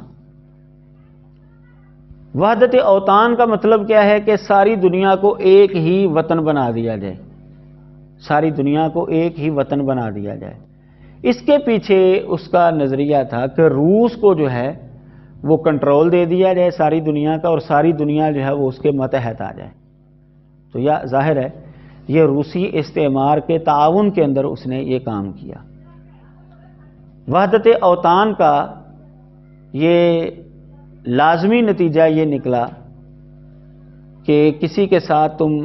وحدت اوطان کا مطلب کیا ہے کہ ساری دنیا کو ایک ہی وطن بنا دیا جائے. ساری دنیا کو ایک ہی وطن بنا دیا جائے. اس کے پیچھے اس کا نظریہ تھا کہ روس کو جو ہے وہ کنٹرول دے دیا جائے ساری دنیا کا، اور ساری دنیا جو ہے وہ اس کے ماتحت آ جائے. تو یہ ظاہر ہے یہ روسی استعمار کے تعاون کے اندر اس نے یہ کام کیا. وحدت اوطان کا یہ لازمی نتیجہ یہ نکلا کہ کسی کے ساتھ تم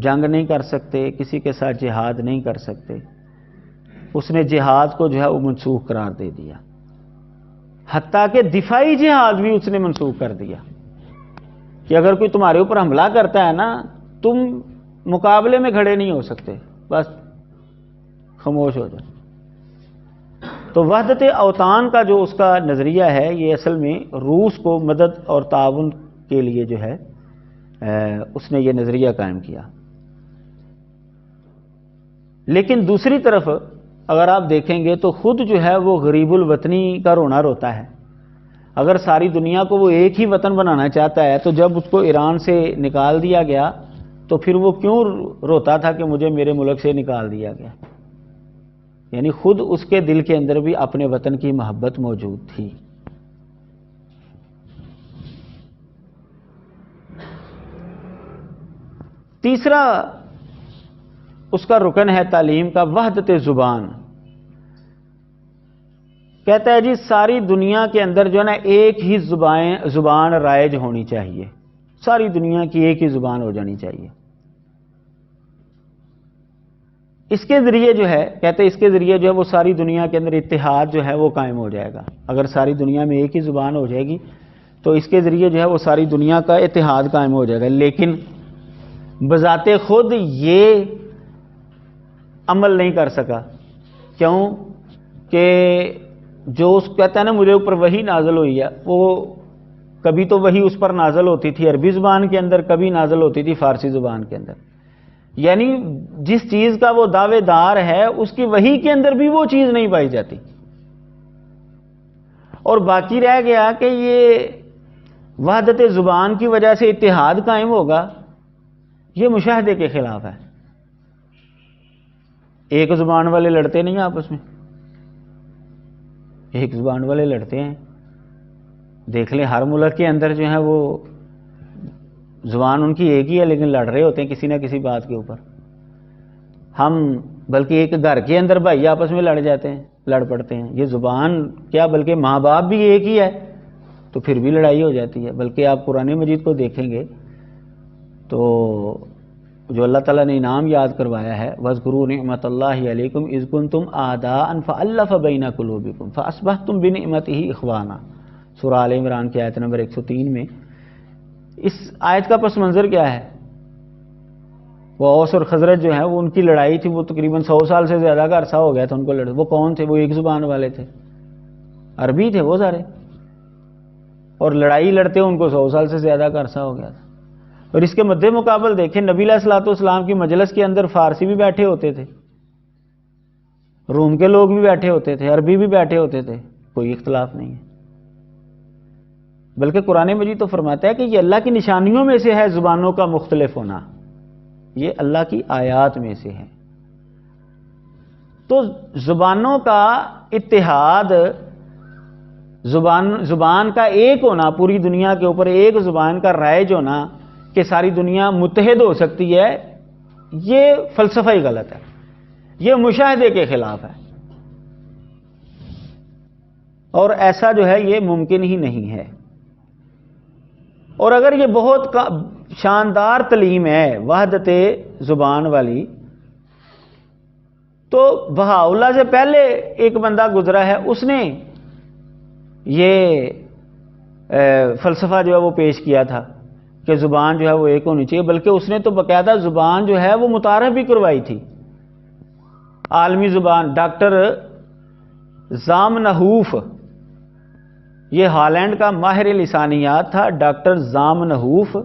جنگ نہیں کر سکتے، کسی کے ساتھ جہاد نہیں کر سکتے. اس نے جہاد کو جو ہے وہ منسوخ قرار دے دیا، حتیٰ کہ دفاعی جہاد بھی اس نے منسوخ کر دیا کہ اگر کوئی تمہارے اوپر حملہ کرتا ہے نا، تم مقابلے میں کھڑے نہیں ہو سکتے، بس خاموش ہو جاؤ. تو وحدت اوطان کا جو اس کا نظریہ ہے یہ اصل میں روس کو مدد اور تعاون کے لیے جو ہے اس نے یہ نظریہ قائم کیا. لیکن دوسری طرف اگر آپ دیکھیں گے تو خود جو ہے وہ غریب الوطنی کا رونا روتا ہے. اگر ساری دنیا کو وہ ایک ہی وطن بنانا چاہتا ہے تو جب اس کو ایران سے نکال دیا گیا تو پھر وہ کیوں روتا تھا کہ مجھے میرے ملک سے نکال دیا گیا؟ یعنی خود اس کے دل کے اندر بھی اپنے وطن کی محبت موجود تھی. تیسرا اس کا رکن ہے تعلیم کا وحدت زبان. کہتا ہے جی ساری دنیا کے اندر جو ہے نا ایک ہی زبان رائج ہونی چاہیے، ساری دنیا کی ایک ہی زبان ہو جانی چاہیے. اس کے ذریعے جو ہے کہتے ہیں اس کے ذریعے جو ہے وہ ساری دنیا کے اندر اتحاد جو ہے وہ قائم ہو جائے گا. اگر ساری دنیا میں ایک ہی زبان ہو جائے گی تو اس کے ذریعے جو ہے وہ ساری دنیا کا اتحاد قائم ہو جائے گا. لیکن بذات خود یہ عمل نہیں کر سکا. کیوں؟ کہ جو اس کہتا ہے نا مجھے اوپر وحی نازل ہوئی ہے، وہ کبھی تو وحی اس پر نازل ہوتی تھی عربی زبان کے اندر، کبھی نازل ہوتی تھی فارسی زبان کے اندر. یعنی جس چیز کا وہ دعوے دار ہے اس کی وحی کے اندر بھی وہ چیز نہیں پائی جاتی، اور باقی رہ گیا کہ یہ وحدت زبان کی وجہ سے اتحاد قائم ہوگا، یہ مشاہدے کے خلاف ہے. ایک زبان والے لڑتے نہیں آپس میں، ایک زبان والے لڑتے ہیں. دیکھ لیں ہر ملک کے اندر جو ہے وہ زبان ان کی ایک ہی ہے لیکن لڑ رہے ہوتے ہیں کسی نہ کسی بات کے اوپر. ہم بلکہ ایک گھر کے اندر بھائی آپس میں لڑ جاتے ہیں، لڑ پڑتے ہیں. یہ زبان کیا بلکہ ماں باپ بھی ایک ہی ہے تو پھر بھی لڑائی ہو جاتی ہے. بلکہ آپ قرآن مجید کو دیکھیں گے تو جو اللہ تعالیٰ نے انعام یاد کروایا ہے، وَاذْكُرُوا نِعْمَتَ اللَّهِ عَلَيْكُمْ إِذْ كُنْتُمْ أَعْدَاءً فَأَلَّفَ بَيْنَ قُلُوبِكُمْ فَأَصْبَحْتُمْ بِنِعْمَتِهِ إِخْوَانًا. سورہ آل عمران کی آیت نمبر 103 میں اس آیت کا پس منظر کیا ہے؟ وہ اوس اور خزرج جو ہے وہ ان کی لڑائی تھی، وہ تقریباً 100 سال سے زیادہ کا عرصہ ہو گیا تھا ان کو لڑے. وہ کون تھے؟ وہ ایک زبان والے تھے، عربی تھے وہ سارے، اور لڑائی لڑتے ان کو 100 سال سے زیادہ کا عرصہ ہو گیا تھا. اور اس کے مد مقابل دیکھیں نبی علیہ الصلوۃ والسلام کی مجلس کے اندر فارسی بھی بیٹھے ہوتے تھے، روم کے لوگ بھی بیٹھے ہوتے تھے، عربی بھی بیٹھے ہوتے تھے، کوئی اختلاف نہیں ہے. بلکہ قرآن مجید تو فرماتا ہے کہ یہ اللہ کی نشانیوں میں سے ہے زبانوں کا مختلف ہونا، یہ اللہ کی آیات میں سے ہے. تو زبانوں کا اتحاد، زبان کا ایک ہونا، پوری دنیا کے اوپر ایک زبان کا رائج ہونا کہ ساری دنیا متحد ہو سکتی ہے، یہ فلسفہ ہی غلط ہے، یہ مشاہدے کے خلاف ہے، اور ایسا جو ہے یہ ممکن ہی نہیں ہے. اور اگر یہ بہت شاندار تعلیم ہے وحدت زبان والی، تو بہاءاللہ سے پہلے ایک بندہ گزرا ہے، اس نے یہ فلسفہ جو ہے وہ پیش کیا تھا کہ زبان جو ہے وہ ایک ہونی چاہیے، بلکہ اس نے تو باقاعدہ زبان جو ہے وہ متعارف بھی کروائی تھی، عالمی زبان۔ ڈاکٹر زامنہوف، یہ ہالینڈ کا ماہر لسانیات تھا، ڈاکٹر زامنہوف،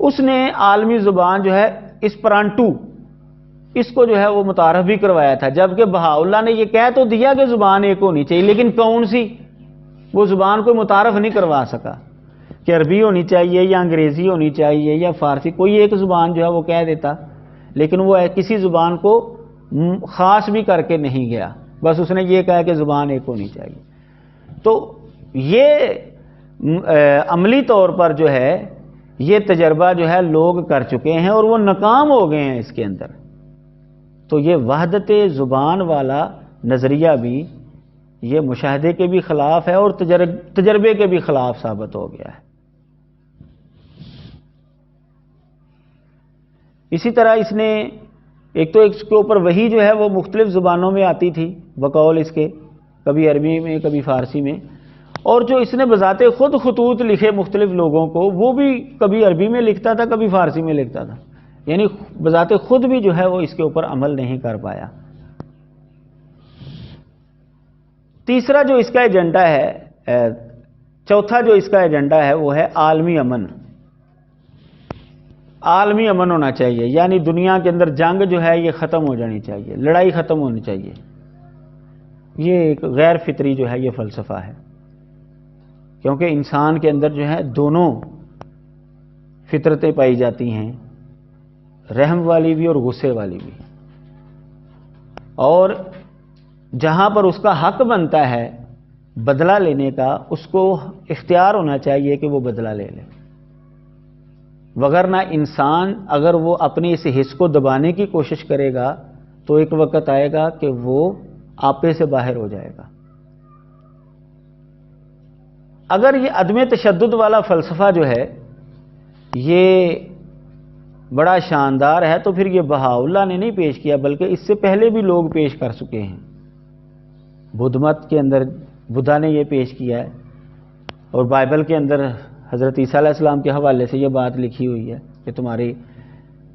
اس نے عالمی زبان جو ہے اسپرانٹو، اس کو جو ہے وہ متعارف بھی کروایا تھا، جبکہ بہاءاللہ نے یہ کہہ تو دیا کہ زبان ایک ہونی چاہیے، لیکن کون سی، وہ زبان کو متعارف نہیں کروا سکا کہ عربی ہونی چاہیے یا انگریزی ہونی چاہیے یا فارسی، کوئی ایک زبان جو ہے وہ کہہ دیتا، لیکن وہ کسی زبان کو خاص بھی کر کے نہیں گیا، بس اس نے یہ کہا کہ زبان ایک ہونی چاہیے۔ تو یہ عملی طور پر جو ہے یہ تجربہ جو ہے لوگ کر چکے ہیں اور وہ ناکام ہو گئے ہیں اس کے اندر۔ تو یہ وحدت زبان والا نظریہ بھی یہ مشاہدے کے بھی خلاف ہے اور تجربے کے بھی خلاف ثابت ہو گیا ہے۔ اسی طرح اس نے ایک تو اس کے اوپر وحی جو ہے وہ مختلف زبانوں میں آتی تھی بقول اس کے، کبھی عربی میں کبھی فارسی میں، اور جو اس نے بذات خود خطوط لکھے مختلف لوگوں کو، وہ بھی کبھی عربی میں لکھتا تھا کبھی فارسی میں لکھتا تھا، یعنی بذات خود بھی جو ہے وہ اس کے اوپر عمل نہیں کر پایا۔ تیسرا جو اس کا ایجنڈا ہے، چوتھا جو اس کا ایجنڈا ہے وہ ہے عالمی امن۔ عالمی امن ہونا چاہیے، یعنی دنیا کے اندر جنگ جو ہے یہ ختم ہو جانی چاہیے، لڑائی ختم ہونی چاہیے۔ یہ ایک غیر فطری جو ہے یہ فلسفہ ہے، کیونکہ انسان کے اندر جو ہے دونوں فطرتیں پائی جاتی ہیں، رحم والی بھی اور غصے والی بھی، اور جہاں پر اس کا حق بنتا ہے بدلہ لینے کا، اس کو اختیار ہونا چاہیے کہ وہ بدلہ لے لے، وگرنہ انسان اگر وہ اپنے اس حص کو دبانے کی کوشش کرے گا تو ایک وقت آئے گا کہ وہ آپے سے باہر ہو جائے گا۔ اگر یہ عدم تشدد والا فلسفہ جو ہے یہ بڑا شاندار ہے تو پھر یہ بہاءاللہ نے نہیں پیش کیا، بلکہ اس سے پہلے بھی لوگ پیش کر چکے ہیں۔ بدھ مت کے اندر بدھا نے یہ پیش کیا ہے، اور بائبل کے اندر حضرت عیسیٰ علیہ السلام کے حوالے سے یہ بات لکھی ہوئی ہے کہ تمہاری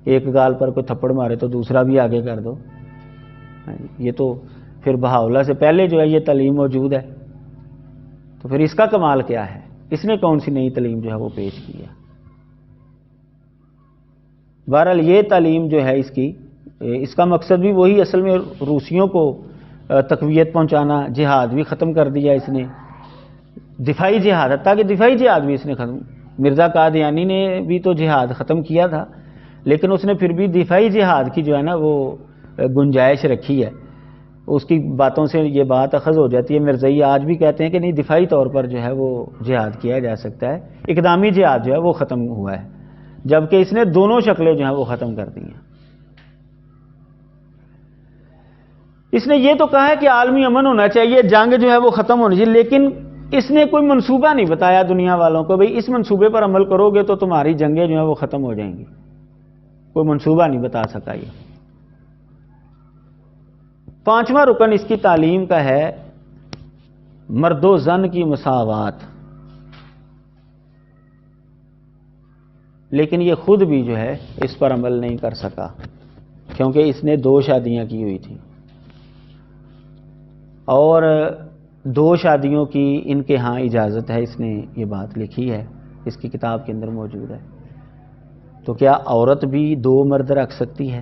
ایک گال پر کوئی تھپڑ مارے تو دوسرا بھی آگے کر دو۔ یہ تو پھر بہاءاللہ سے پہلے جو ہے یہ تعلیم موجود ہے، تو پھر اس کا کمال کیا ہے؟ اس نے کون سی نئی تعلیم جو ہے وہ پیش کی ہے؟ بہرحال یہ تعلیم جو ہے اس کا مقصد بھی وہی، اصل میں روسیوں کو تقویت پہنچانا، جہاد بھی ختم کر دیا اس نے، دفاعی جہاد، حتیٰ کہ دفاعی جہاد بھی اس نے ختم، مرزا قادیانی نے بھی تو جہاد ختم کیا تھا، لیکن اس نے پھر بھی دفاعی جہاد کی جو ہے نا وہ گنجائش رکھی ہے۔ اس کی باتوں سے یہ بات اخذ ہو جاتی ہے، مرزائی آج بھی کہتے ہیں کہ نہیں، دفاعی طور پر جو ہے وہ جہاد کیا جا سکتا ہے، اقدامی جہاد جو ہے وہ ختم ہوا ہے، جبکہ اس نے دونوں شکلیں جو ہیں وہ ختم کر دی ہیں۔ اس نے یہ تو کہا ہے کہ عالمی امن ہونا چاہیے، جنگ جو ہے وہ ختم ہونی چاہیے، لیکن اس نے کوئی منصوبہ نہیں بتایا دنیا والوں کو، بھئی اس منصوبے پر عمل کرو گے تو تمہاری جنگیں جو ہیں وہ ختم ہو جائیں گی، کوئی منصوبہ نہیں بتا سکا یہ۔ پانچواں رکن اس کی تعلیم کا ہے مرد و زن کی مساوات، لیکن یہ خود بھی جو ہے اس پر عمل نہیں کر سکا، کیونکہ اس نے 2 شادیاں کی ہوئی تھیں، اور 2 شادیوں کی ان کے ہاں اجازت ہے، اس نے یہ بات لکھی ہے، اس کی کتاب کے اندر موجود ہے۔ تو کیا عورت بھی 2 مرد رکھ سکتی ہے؟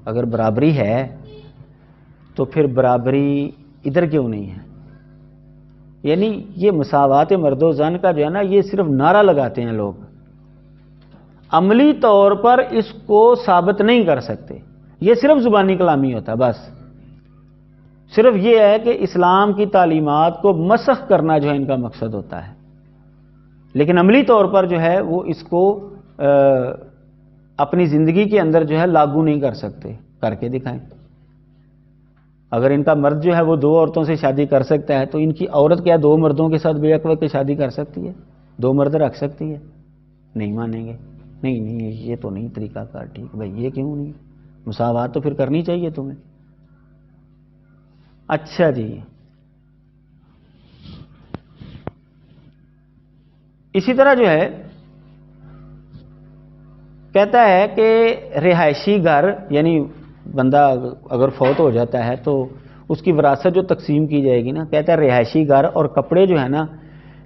اگر برابری ہے تو پھر برابری ادھر کیوں نہیں ہے؟ یعنی یہ مساوات مرد و زن کا جو ہے نا یہ صرف نعرہ لگاتے ہیں لوگ، عملی طور پر اس کو ثابت نہیں کر سکتے، یہ صرف زبانی کلامی ہوتا ہے، بس صرف یہ ہے کہ اسلام کی تعلیمات کو مسخ کرنا جو ہے ان کا مقصد ہوتا ہے، لیکن عملی طور پر جو ہے وہ اس کو اپنی زندگی کے اندر جو ہے لاگو نہیں کر سکتے، کر کے دکھائیں۔ اگر ان کا مرد جو ہے وہ 2 عورتوں سے شادی کر سکتا ہے تو ان کی عورت کیا 2 مردوں کے ساتھ بیک وقت شادی کر سکتی ہے؟ 2 مرد رکھ سکتی ہے؟ نہیں مانیں گے، نہیں یہ تو نہیں طریقہ کار ٹھیک، بھائی یہ کیوں نہیں؟ مساوات تو پھر کرنی چاہیے تمہیں۔ اچھا جی، اسی طرح جو ہے کہتا ہے کہ رہائشی گھر، یعنی بندہ اگر فوت ہو جاتا ہے تو اس کی وراثت جو تقسیم کی جائے گی نا، کہتا ہے رہائشی گھر اور کپڑے جو ہے نا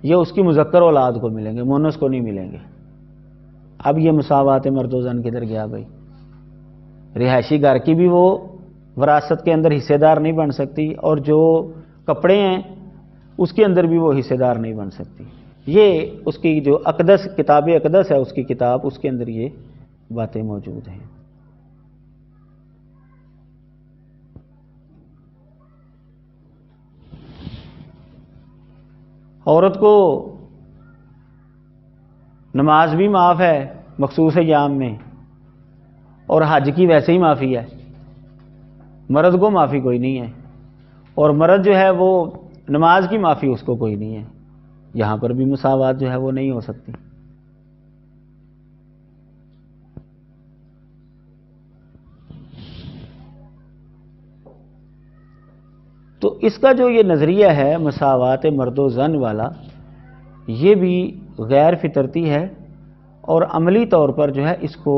یہ اس کی مذکر اولاد کو ملیں گے، مونس کو نہیں ملیں گے۔ اب یہ مساوات مرد و زن کدھر گیا بھائی؟ رہائشی گھر کی بھی وہ وراثت کے اندر حصے دار نہیں بن سکتی، اور جو کپڑے ہیں اس کے اندر بھی وہ حصے دار نہیں بن سکتی۔ یہ اس کی جو اقدس کتاب اقدس ہے اس کی کتاب، اس کے اندر یہ باتیں موجود ہیں۔ عورت کو نماز بھی معاف ہے مخصوص ایام میں، اور حج کی ویسے ہی معافی ہے، مرد کو معافی کوئی نہیں ہے، اور مرد جو ہے وہ نماز کی معافی اس کو کوئی نہیں ہے۔ یہاں پر بھی مساوات جو ہے وہ نہیں ہو سکتی۔ تو اس کا جو یہ نظریہ ہے مساوات مرد و زن والا، یہ بھی غیر فطرتی ہے، اور عملی طور پر جو ہے اس کو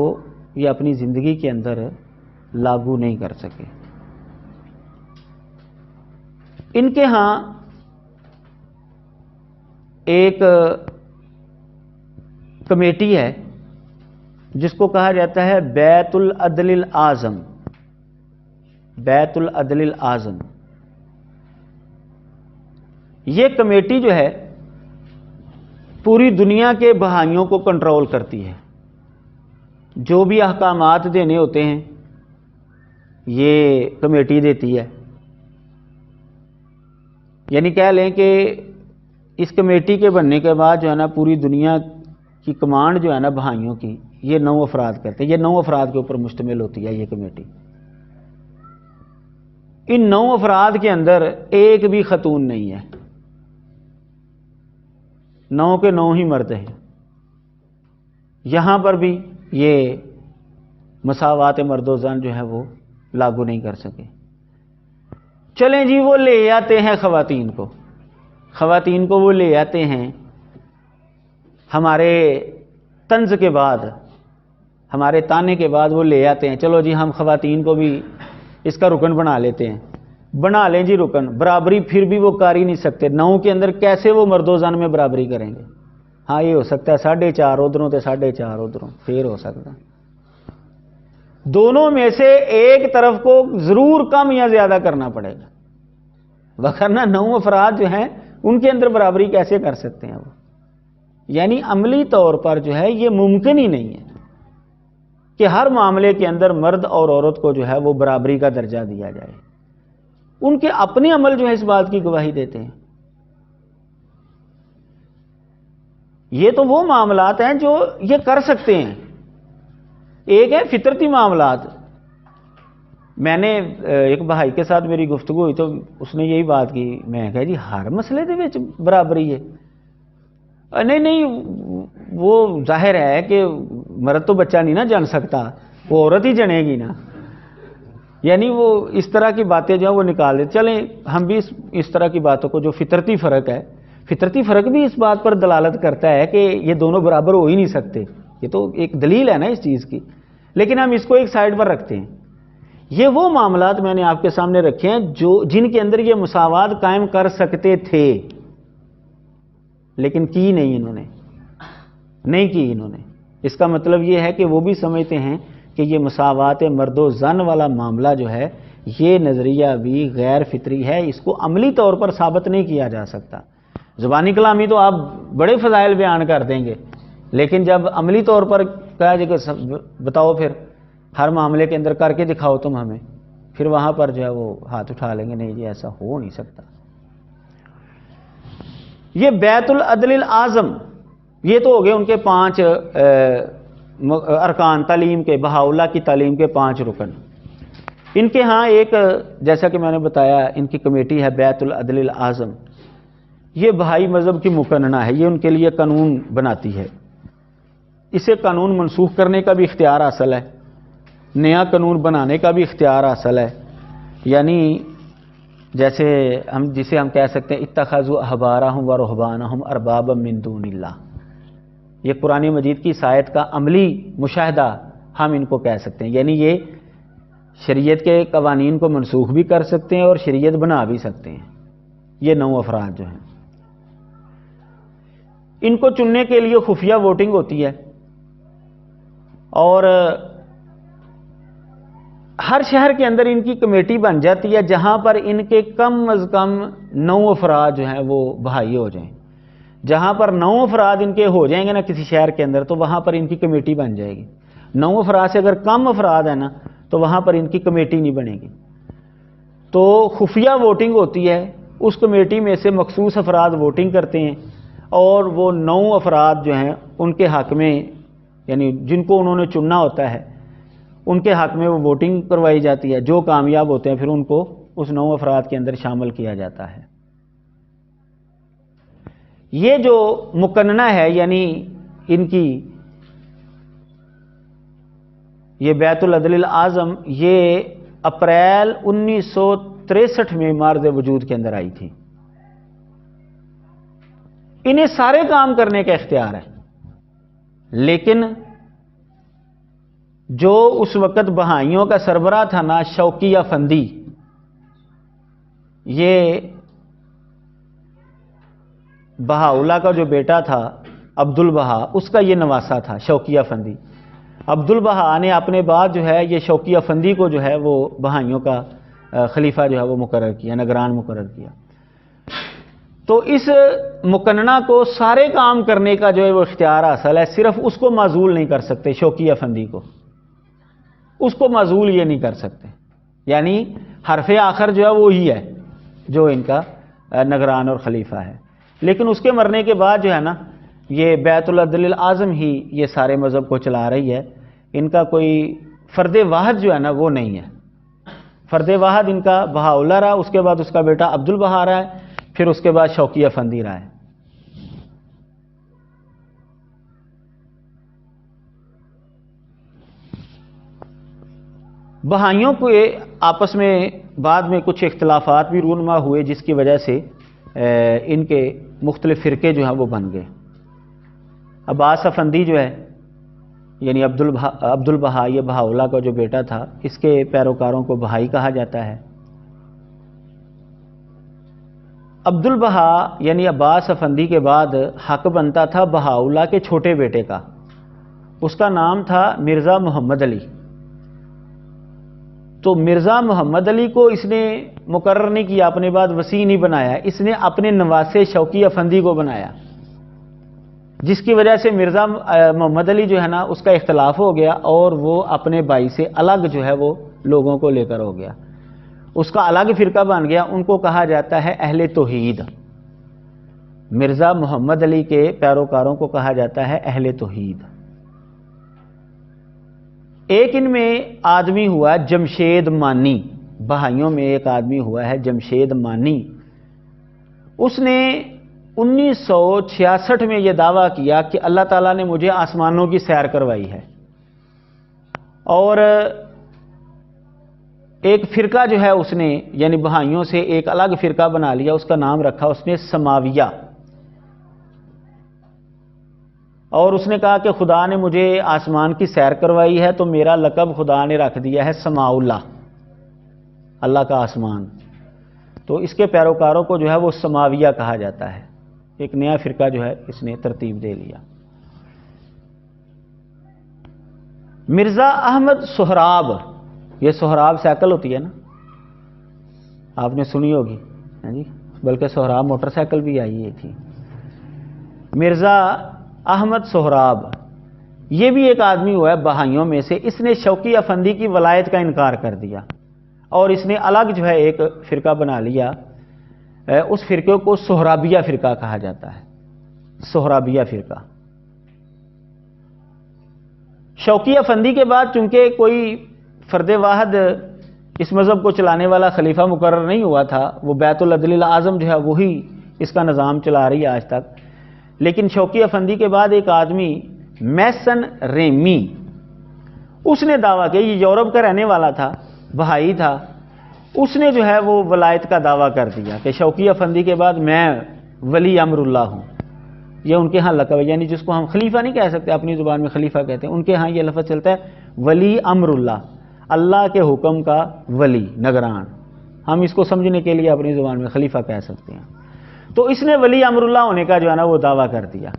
یہ اپنی زندگی کے اندر لاگو نہیں کر سکے۔ ان کے ہاں ایک کمیٹی ہے جس کو کہا جاتا ہے بیت العدل الاعظم، بیت العدل الاعظم۔ یہ کمیٹی جو ہے پوری دنیا کے بہائیوں کو کنٹرول کرتی ہے، جو بھی احکامات دینے ہوتے ہیں یہ کمیٹی دیتی ہے۔ یعنی کہہ لیں کہ اس کمیٹی کے بننے کے بعد جو ہے نا پوری دنیا کی کمانڈ جو ہے نا بہائیوں کی، یہ 9 افراد کرتے ہیں۔ یہ 9 افراد کے اوپر مشتمل ہوتی ہے یہ کمیٹی۔ ان 9 افراد کے اندر ایک بھی خاتون نہیں ہے، 9 کے 9 ہی مرد ہیں۔ یہاں پر بھی یہ مساوات مرد و زن جو ہے وہ لاگو نہیں کر سکے۔ چلیں جی وہ لے آتے ہیں خواتین کو وہ لے آتے ہیں ہمارے طنز کے بعد، ہمارے تانے کے بعد وہ لے آتے ہیں، چلو جی ہم خواتین کو بھی اس کا رکن بنا لیتے ہیں۔ بنا لیں جی رکن، برابری پھر بھی وہ کر ہی نہیں سکتے۔ 9 کے اندر کیسے وہ مرد و زن میں برابری کریں گے؟ ہاں یہ ہو سکتا ہے 4.5 ادھروں تے 4.5 ادھروں، پھر ہو سکتا ہے۔ دونوں میں سے ایک طرف کو ضرور کم یا زیادہ کرنا پڑے گا، ورنہ 9 افراد جو ہیں ان کے اندر برابری کیسے کر سکتے ہیں وہ؟ یعنی عملی طور پر جو ہے یہ ممکن ہی نہیں ہے کہ ہر معاملے کے اندر مرد اور عورت کو جو ہے وہ برابری کا درجہ دیا جائے۔ ان کے اپنے عمل جو ہے اس بات کی گواہی دیتے ہیں۔ یہ تو وہ معاملات ہیں جو یہ کر سکتے ہیں۔ ایک ہے فطرتی معاملات۔ میں نے ایک بھائی کے ساتھ میری گفتگو ہوئی تو اس نے یہی بات کی، میں کہا جی ہر مسئلے دے وچ برابری ہے؟ نہیں وہ ظاہر ہے کہ مرد تو بچہ نہیں نا جن سکتا، وہ عورت ہی جنے گی نا۔ یعنی وہ اس طرح کی باتیں جو ہیں وہ نکال دیتے۔ چلیں ہم بھی اس طرح کی باتوں کو، جو فطرتی فرق ہے، فطرتی فرق بھی اس بات پر دلالت کرتا ہے کہ یہ دونوں برابر ہو ہی نہیں سکتے، یہ تو ایک دلیل ہے نا اس چیز کی، لیکن ہم اس کو ایک سائڈ پر رکھتے ہیں۔ یہ وہ معاملات میں نے آپ کے سامنے رکھے ہیں جن کے اندر یہ مساوات قائم کر سکتے تھے، لیکن کی نہیں، انہوں نے۔ اس کا مطلب یہ ہے کہ وہ بھی سمجھتے ہیں کہ یہ مساوات مرد و زن والا معاملہ جو ہے یہ نظریہ بھی غیر فطری ہے، اس کو عملی طور پر ثابت نہیں کیا جا سکتا۔ زبانی کلامی تو آپ بڑے فضائل بیان کر دیں گے، لیکن جب عملی طور پر کہا جائے کہ بتاؤ پھر ہر معاملے کے اندر کر کے دکھاؤ تم ہمیں، پھر وہاں پر جو ہے وہ ہاتھ اٹھا لیں گے، نہیں جی ایسا ہو نہیں سکتا۔ یہ بیت العدل الاعظم، یہ تو ہو گئے ان کے 5 ارکان تعلیم کے، بہاءاللہ کی تعلیم کے 5 رکن۔ ان کے ہاں ایک، جیسا کہ میں نے بتایا، ان کی کمیٹی ہے بیت العدل الاعظم۔ یہ بہائی مذہب کی مقننہ ہے، یہ ان کے لیے قانون بناتی ہے۔ اسے قانون منسوخ کرنے کا بھی اختیار حاصل ہے، نیا قانون بنانے کا بھی اختیار حاصل ہے۔ یعنی جیسے جسے ہم کہہ سکتے ہیں اتخذوا احبارہم و رہبانہم اربابا من دون اللہ، یہ قرآن مجید کی اس آیت کا عملی مشاہدہ ہم ان کو کہہ سکتے ہیں، یعنی یہ شریعت کے قوانین کو منسوخ بھی کر سکتے ہیں اور شریعت بنا بھی سکتے ہیں۔ یہ 9 افراد جو ہیں، ان کو چننے کے لیے خفیہ ووٹنگ ہوتی ہے، اور ہر شہر کے اندر ان کی کمیٹی بن جاتی ہے جہاں پر ان کے کم از کم 9 افراد جو ہیں وہ بہائی ہو جائیں۔ جہاں پر 9 افراد ان کے ہو جائیں گے نا کسی شہر کے اندر، تو وہاں پر ان کی کمیٹی بن جائے گی۔ 9 افراد سے اگر کم افراد ہیں نا تو وہاں پر ان کی کمیٹی نہیں بنے گی۔ تو خفیہ ووٹنگ ہوتی ہے، اس کمیٹی میں سے مخصوص افراد ووٹنگ کرتے ہیں، اور وہ 9 افراد جو ہیں ان کے حق میں، یعنی جن کو انہوں نے چننا ہوتا ہے ان کے حق میں وہ ووٹنگ کروائی جاتی ہے۔ جو کامیاب ہوتے ہیں پھر ان کو اس 9 افراد کے اندر شامل کیا جاتا ہے۔ یہ جو مقننہ ہے، یعنی ان کی یہ بیت العدل الاعظم، یہ اپریل 1963 میں مارد وجود کے اندر آئی تھی۔ انہیں سارے کام کرنے کا اختیار ہے، لیکن جو اس وقت بہائیوں کا سربراہ تھا نا، شوقی افندی، یہ بہاؤلا کا جو بیٹا تھا عبد البہا، اس کا یہ نواسہ تھا شوقی افندی۔ عبد البہا نے اپنے بعد جو ہے یہ شوقی افندی کو جو ہے وہ بہائیوں کا خلیفہ جو ہے وہ مقرر کیا، نگران مقرر کیا۔ تو اس مقننہ کو سارے کام کرنے کا جو ہے وہ اختیار حاصل ہے، صرف اس کو معزول نہیں کر سکتے، شوقی افندی کو، اس کو معزول یہ نہیں کر سکتے، یعنی حرف آخر جو ہے وہی ہے جو ان کا نگران اور خلیفہ ہے۔ لیکن اس کے مرنے کے بعد جو ہے نا، یہ بیت العدل الاعظم ہی یہ سارے مذہب کو چلا رہی ہے، ان کا کوئی فرد واحد جو ہے نا وہ نہیں ہے۔ فرد واحد ان کا بہاؤلا رہا، اس کے بعد اس کا بیٹا عبد البہا رہا ہے، پھر اس کے بعد شوقی افندی رہا ہے۔ بہائیوں کو آپس میں بعد میں کچھ اختلافات بھی رونما ہوئے، جس کی وجہ سے ان کے مختلف فرقے جو ہیں وہ بن گئے۔ عباس افندی جو ہے، یعنی عبد البہا، یہ بہاؤلا کا جو بیٹا تھا، اس کے پیروکاروں کو بہائی کہا جاتا ہے۔ عبد البہا یعنی عباس افندی کے بعد حق بنتا تھا بہاؤلا کے چھوٹے بیٹے کا، اس کا نام تھا مرزا محمد علی۔ تو مرزا محمد علی کو اس نے مقرر نہیں کیا، اپنے بعد وسیع نہیں بنایا، اس نے اپنے نواسے شوقی افندی کو بنایا، جس کی وجہ سے مرزا محمد علی جو ہے نا اس کا اختلاف ہو گیا، اور وہ اپنے بھائی سے الگ جو ہے وہ لوگوں کو لے کر ہو گیا، اس کا الگ فرقہ بن گیا۔ ان کو کہا جاتا ہے اہل توحید۔ مرزا محمد علی کے پیروکاروں کو کہا جاتا ہے اہل توحید۔ ایک ان میں آدمی ہوا جمشید مانی، بہائیوں میں ایک آدمی ہوا ہے جمشید مانی۔ اس نے 1966 میں یہ دعویٰ کیا کہ اللہ تعالیٰ نے مجھے آسمانوں کی سیر کروائی ہے، اور ایک فرقہ جو ہے اس نے، یعنی بہائیوں سے ایک الگ فرقہ بنا لیا، اس کا نام رکھا اس نے سماویہ، اور اس نے کہا کہ خدا نے مجھے آسمان کی سیر کروائی ہے تو میرا لقب خدا نے رکھ دیا ہے سماع اللہ، اللہ کا آسمان۔ تو اس کے پیروکاروں کو جو ہے وہ سماویہ کہا جاتا ہے، ایک نیا فرقہ جو ہے اس نے ترتیب دے لیا۔ مرزا احمد سہراب، یہ سہراب سائیکل ہوتی ہے نا، آپ نے سنی ہوگی، جی، بلکہ سہراب موٹر سائیکل بھی آئی تھی۔ مرزا احمد سہراب یہ بھی ایک آدمی ہوا ہے بہائیوں میں سے، اس نے شوقی افندی کی ولایت کا انکار کر دیا، اور اس نے الگ جو ہے ایک فرقہ بنا لیا، اس فرقے کو سہرابیہ فرقہ کہا جاتا ہے، سہرابیہ فرقہ۔ شوقی افندی کے بعد چونکہ کوئی فرد واحد اس مذہب کو چلانے والا خلیفہ مقرر نہیں ہوا تھا، وہ بیت العدل الاعظم جو ہے وہی اس کا نظام چلا رہی ہے آج تک، لیکن شوقی افندی کے بعد ایک آدمی میسن ریمی، اس نے دعویٰ کیا، یہ یورپ کا رہنے والا تھا، بہائی تھا، اس نے جو ہے وہ ولایت کا دعویٰ کر دیا کہ شوقی افندی کے بعد میں ولی امر اللہ ہوں، یہ ان کے ہاں لقب ہے، یعنی جس کو ہم خلیفہ نہیں کہہ سکتے، اپنی زبان میں خلیفہ کہتے ہیں، ان کے ہاں یہ لفظ چلتا ہے ولی امر اللہ، اللہ کے حکم کا ولی، نگران، ہم اس کو سمجھنے کے لیے اپنی زبان میں خلیفہ کہہ سکتے ہیں۔ تو اس نے ولی امر اللہ ہونے کا جو ہے نا وہ دعویٰ کر دیا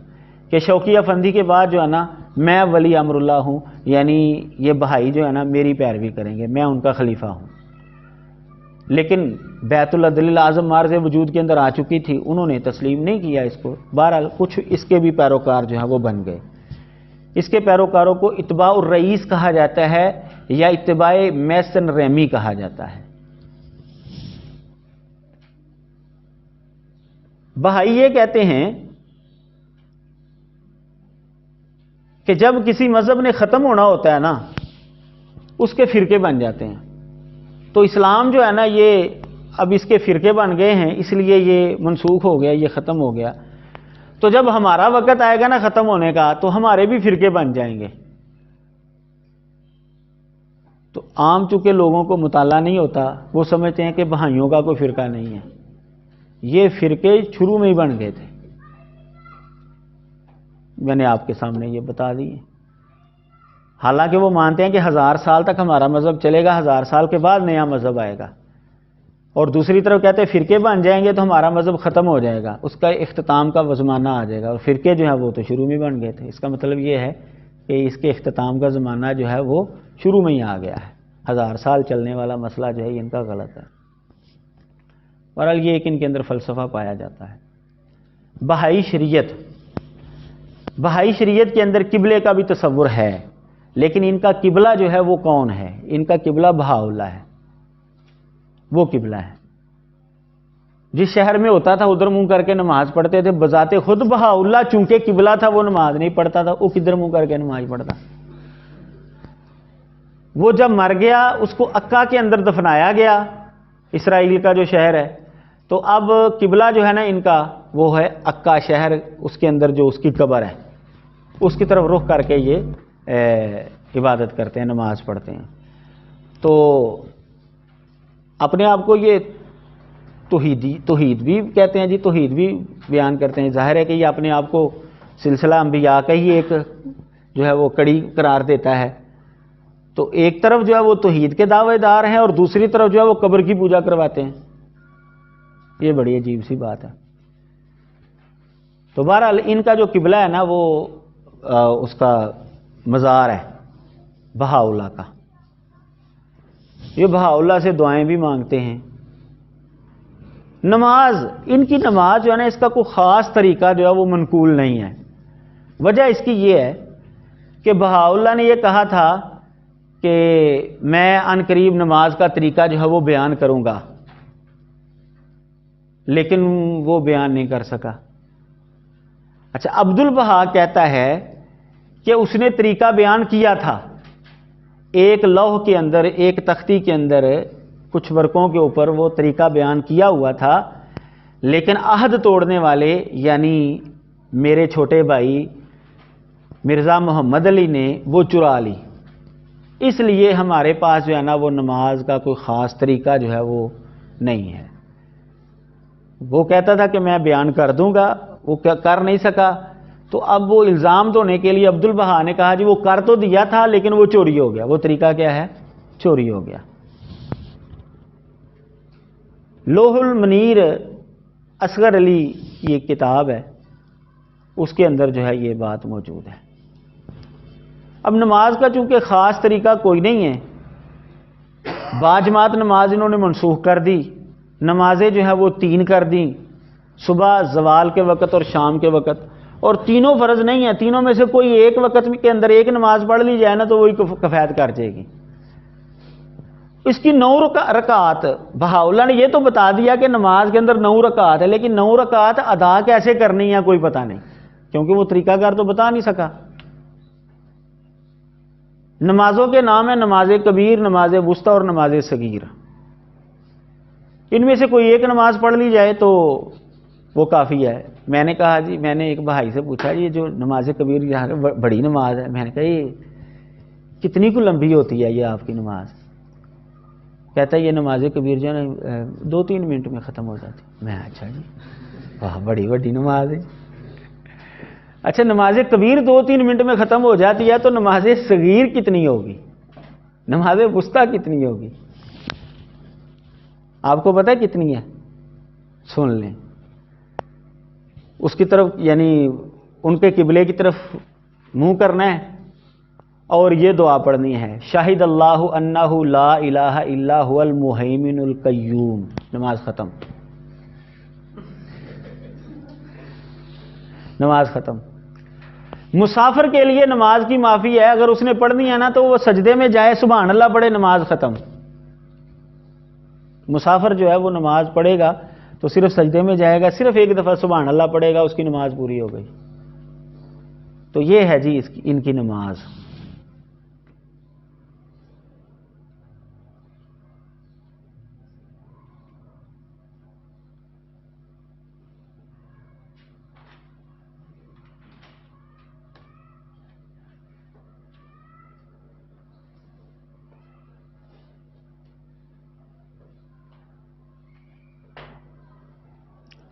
کہ شوقی افندی کے بعد جو ہے نا میں ولی امر اللہ ہوں، یعنی یہ بہائی جو ہے نا میری پیروی کریں گے، میں ان کا خلیفہ ہوں۔ لیکن بیت اللہ دلیل اعظم مارز وجود کے اندر آ چکی تھی، انہوں نے تسلیم نہیں کیا اس کو۔ بہرحال کچھ اس کے بھی پیروکار جو ہیں وہ بن گئے۔ اس کے پیروکاروں کو اتباع الرئیس کہا جاتا ہے یا اتباع میسن ریمی کہا جاتا ہے۔ بہائی یہ کہتے ہیں کہ جب کسی مذہب نے ختم ہونا ہوتا ہے نا، اس کے فرقے بن جاتے ہیں۔ تو اسلام جو ہے نا یہ اب اس کے فرقے بن گئے ہیں، اس لیے یہ منسوخ ہو گیا، یہ ختم ہو گیا۔ تو جب ہمارا وقت آئے گا نا ختم ہونے کا، تو ہمارے بھی فرقے بن جائیں گے۔ تو عام چونکہ لوگوں کو مطالعہ نہیں ہوتا، وہ سمجھتے ہیں کہ بہائیوں کا کوئی فرقہ نہیں ہے۔ یہ فرقے شروع میں ہی بن گئے تھے، میں نے آپ کے سامنے یہ بتا دی۔ حالانکہ وہ مانتے ہیں کہ 1000 سال تک ہمارا مذہب چلے گا، 1000 سال کے بعد نیا مذہب آئے گا، اور دوسری طرف کہتے ہیں فرقے بن جائیں گے تو ہمارا مذہب ختم ہو جائے گا، اس کا اختتام کا زمانہ آ جائے گا، اور فرقے جو ہیں وہ تو شروع میں بن گئے تھے۔ اس کا مطلب یہ ہے کہ اس کے اختتام کا زمانہ جو ہے وہ شروع میں ہی آ گیا ہے۔ 1000 سال چلنے والا مسئلہ جو ہے یہ ان کا غلط ہے۔ بہرحال یہ ایک ان کے اندر فلسفہ پایا جاتا ہے۔ بہائی شریعت کے اندر قبلے کا بھی تصور ہے، لیکن ان کا قبلہ جو ہے وہ کون ہے؟ ان کا قبلہ بہاءاللہ ہے، وہ قبلہ ہے۔ جس شہر میں ہوتا تھا ادھر منہ کر کے نماز پڑھتے تھے، بذات خود بہاءاللہ چونکہ قبلہ تھا وہ نماز نہیں پڑھتا تھا، وہ کدھر منہ کر کے نماز پڑھتا۔ وہ جب مر گیا اس کو عکا کے اندر دفنایا گیا، اسرائیل کا جو شہر ہے، تو اب قبلہ جو ہے نا ان کا وہ ہے عکا شہر، اس کے اندر جو اس کی قبر ہے اس کی طرف رخ کر کے یہ عبادت کرتے ہیں، نماز پڑھتے ہیں۔ تو اپنے آپ کو یہ توحید بھی کہتے ہیں جی، توحید بھی بیان کرتے ہیں۔ ظاہر ہے کہ یہ اپنے آپ کو سلسلہ انبیاء کا ہی ایک جو ہے وہ کڑی قرار دیتا ہے۔ تو ایک طرف جو ہے وہ توحید کے دعوے دار ہیں اور دوسری طرف جو ہے وہ قبر کی پوجا کرواتے ہیں۔ یہ بڑی عجیب سی بات ہے۔ تو بہرحال ان کا جو قبلہ ہے نا وہ اس کا مزار ہے بہاءاللہ کا۔ یہ بہاءاللہ سے دعائیں بھی مانگتے ہیں۔ نماز، ان کی نماز جو ہے نا اس کا کوئی خاص طریقہ جو ہے وہ منقول نہیں ہے۔ وجہ اس کی یہ ہے کہ بہاءاللہ نے یہ کہا تھا کہ میں عن قریب نماز کا طریقہ جو ہے وہ بیان کروں گا، لیکن وہ بیان نہیں کر سکا۔ اچھا، عبد البہا کہتا ہے کہ اس نے طریقہ بیان کیا تھا، ایک لوح کے اندر، ایک تختی کے اندر کچھ ورقوں کے اوپر وہ طریقہ بیان کیا ہوا تھا، لیکن عہد توڑنے والے یعنی میرے چھوٹے بھائی مرزا محمد علی نے وہ چرا لی، اس لیے ہمارے پاس جو ہے نا وہ نماز کا کوئی خاص طریقہ جو ہے وہ نہیں ہے۔ وہ کہتا تھا کہ میں بیان کر دوں گا، وہ کر نہیں سکا، تو اب وہ الزام دھونے کے لیے عبد البہا نے کہا جی وہ کر تو دیا تھا لیکن وہ چوری ہو گیا۔ وہ طریقہ کیا ہے؟ چوری ہو گیا۔ لوح المنیر اصغر علی کی ایک کتاب ہے، اس کے اندر جو ہے یہ بات موجود ہے۔ اب نماز کا چونکہ خاص طریقہ کوئی نہیں ہے، باجماعت نماز انہوں نے منسوخ کر دی، نمازیں جو ہے وہ 3 کر دیں، صبح، زوال کے وقت اور شام کے وقت، اور تینوں فرض نہیں ہیں، تینوں میں سے کوئی ایک وقت کے اندر ایک نماز پڑھ لی جائے نا تو وہی کفایت کر جائے گی۔ اس کی 9 رکعات، بہاءاللہ نے یہ تو بتا دیا کہ نماز کے اندر 9 رکعات ہے، لیکن 9 رکعات ادا کیسے کرنی ہے کوئی پتہ نہیں، کیونکہ وہ طریقہ کار تو بتا نہیں سکا۔ نمازوں کے نام ہیں نماز کبیر، نماز وسطی اور نماز صغیر۔ ان میں سے کوئی ایک نماز پڑھ لی جائے تو وہ کافی ہے۔ میں نے کہا جی، میں نے ایک بھائی سے پوچھا یہ جو نماز کبیر یہاں بڑی نماز ہے، میں نے کہا یہ کتنی کو لمبی ہوتی ہے یہ آپ کی نماز؟ کہتا ہے یہ نماز کبیر جو ہے نا 2-3 منٹ میں ختم ہو جاتی۔ میں اچھا جی، واہ بڑی نماز ہے۔ اچھا نماز کبیر 2-3 منٹ میں ختم ہو جاتی ہے تو نماز صغیر کتنی ہوگی، نماز وسطیٰ کتنی ہوگی؟ آپ کو پتہ ہے کتنی ہے؟ سن لیں، اس کی طرف یعنی ان کے قبلے کی طرف منہ کرنا ہے اور یہ دعا پڑھنی ہے، شاہد اللہ انہ لا الہ الا هو المہیمن القیوم، نماز ختم، نماز ختم۔ مسافر کے لیے نماز کی معافی ہے، اگر اس نے پڑھنی ہے نا تو وہ سجدے میں جائے سبحان اللہ پڑھے، نماز ختم۔ مسافر جو ہے وہ نماز پڑھے گا تو صرف سجدے میں جائے گا، صرف ایک دفعہ سبحان اللہ پڑھے گا، اس کی نماز پوری ہو گئی۔ تو یہ ہے جی ان کی نماز۔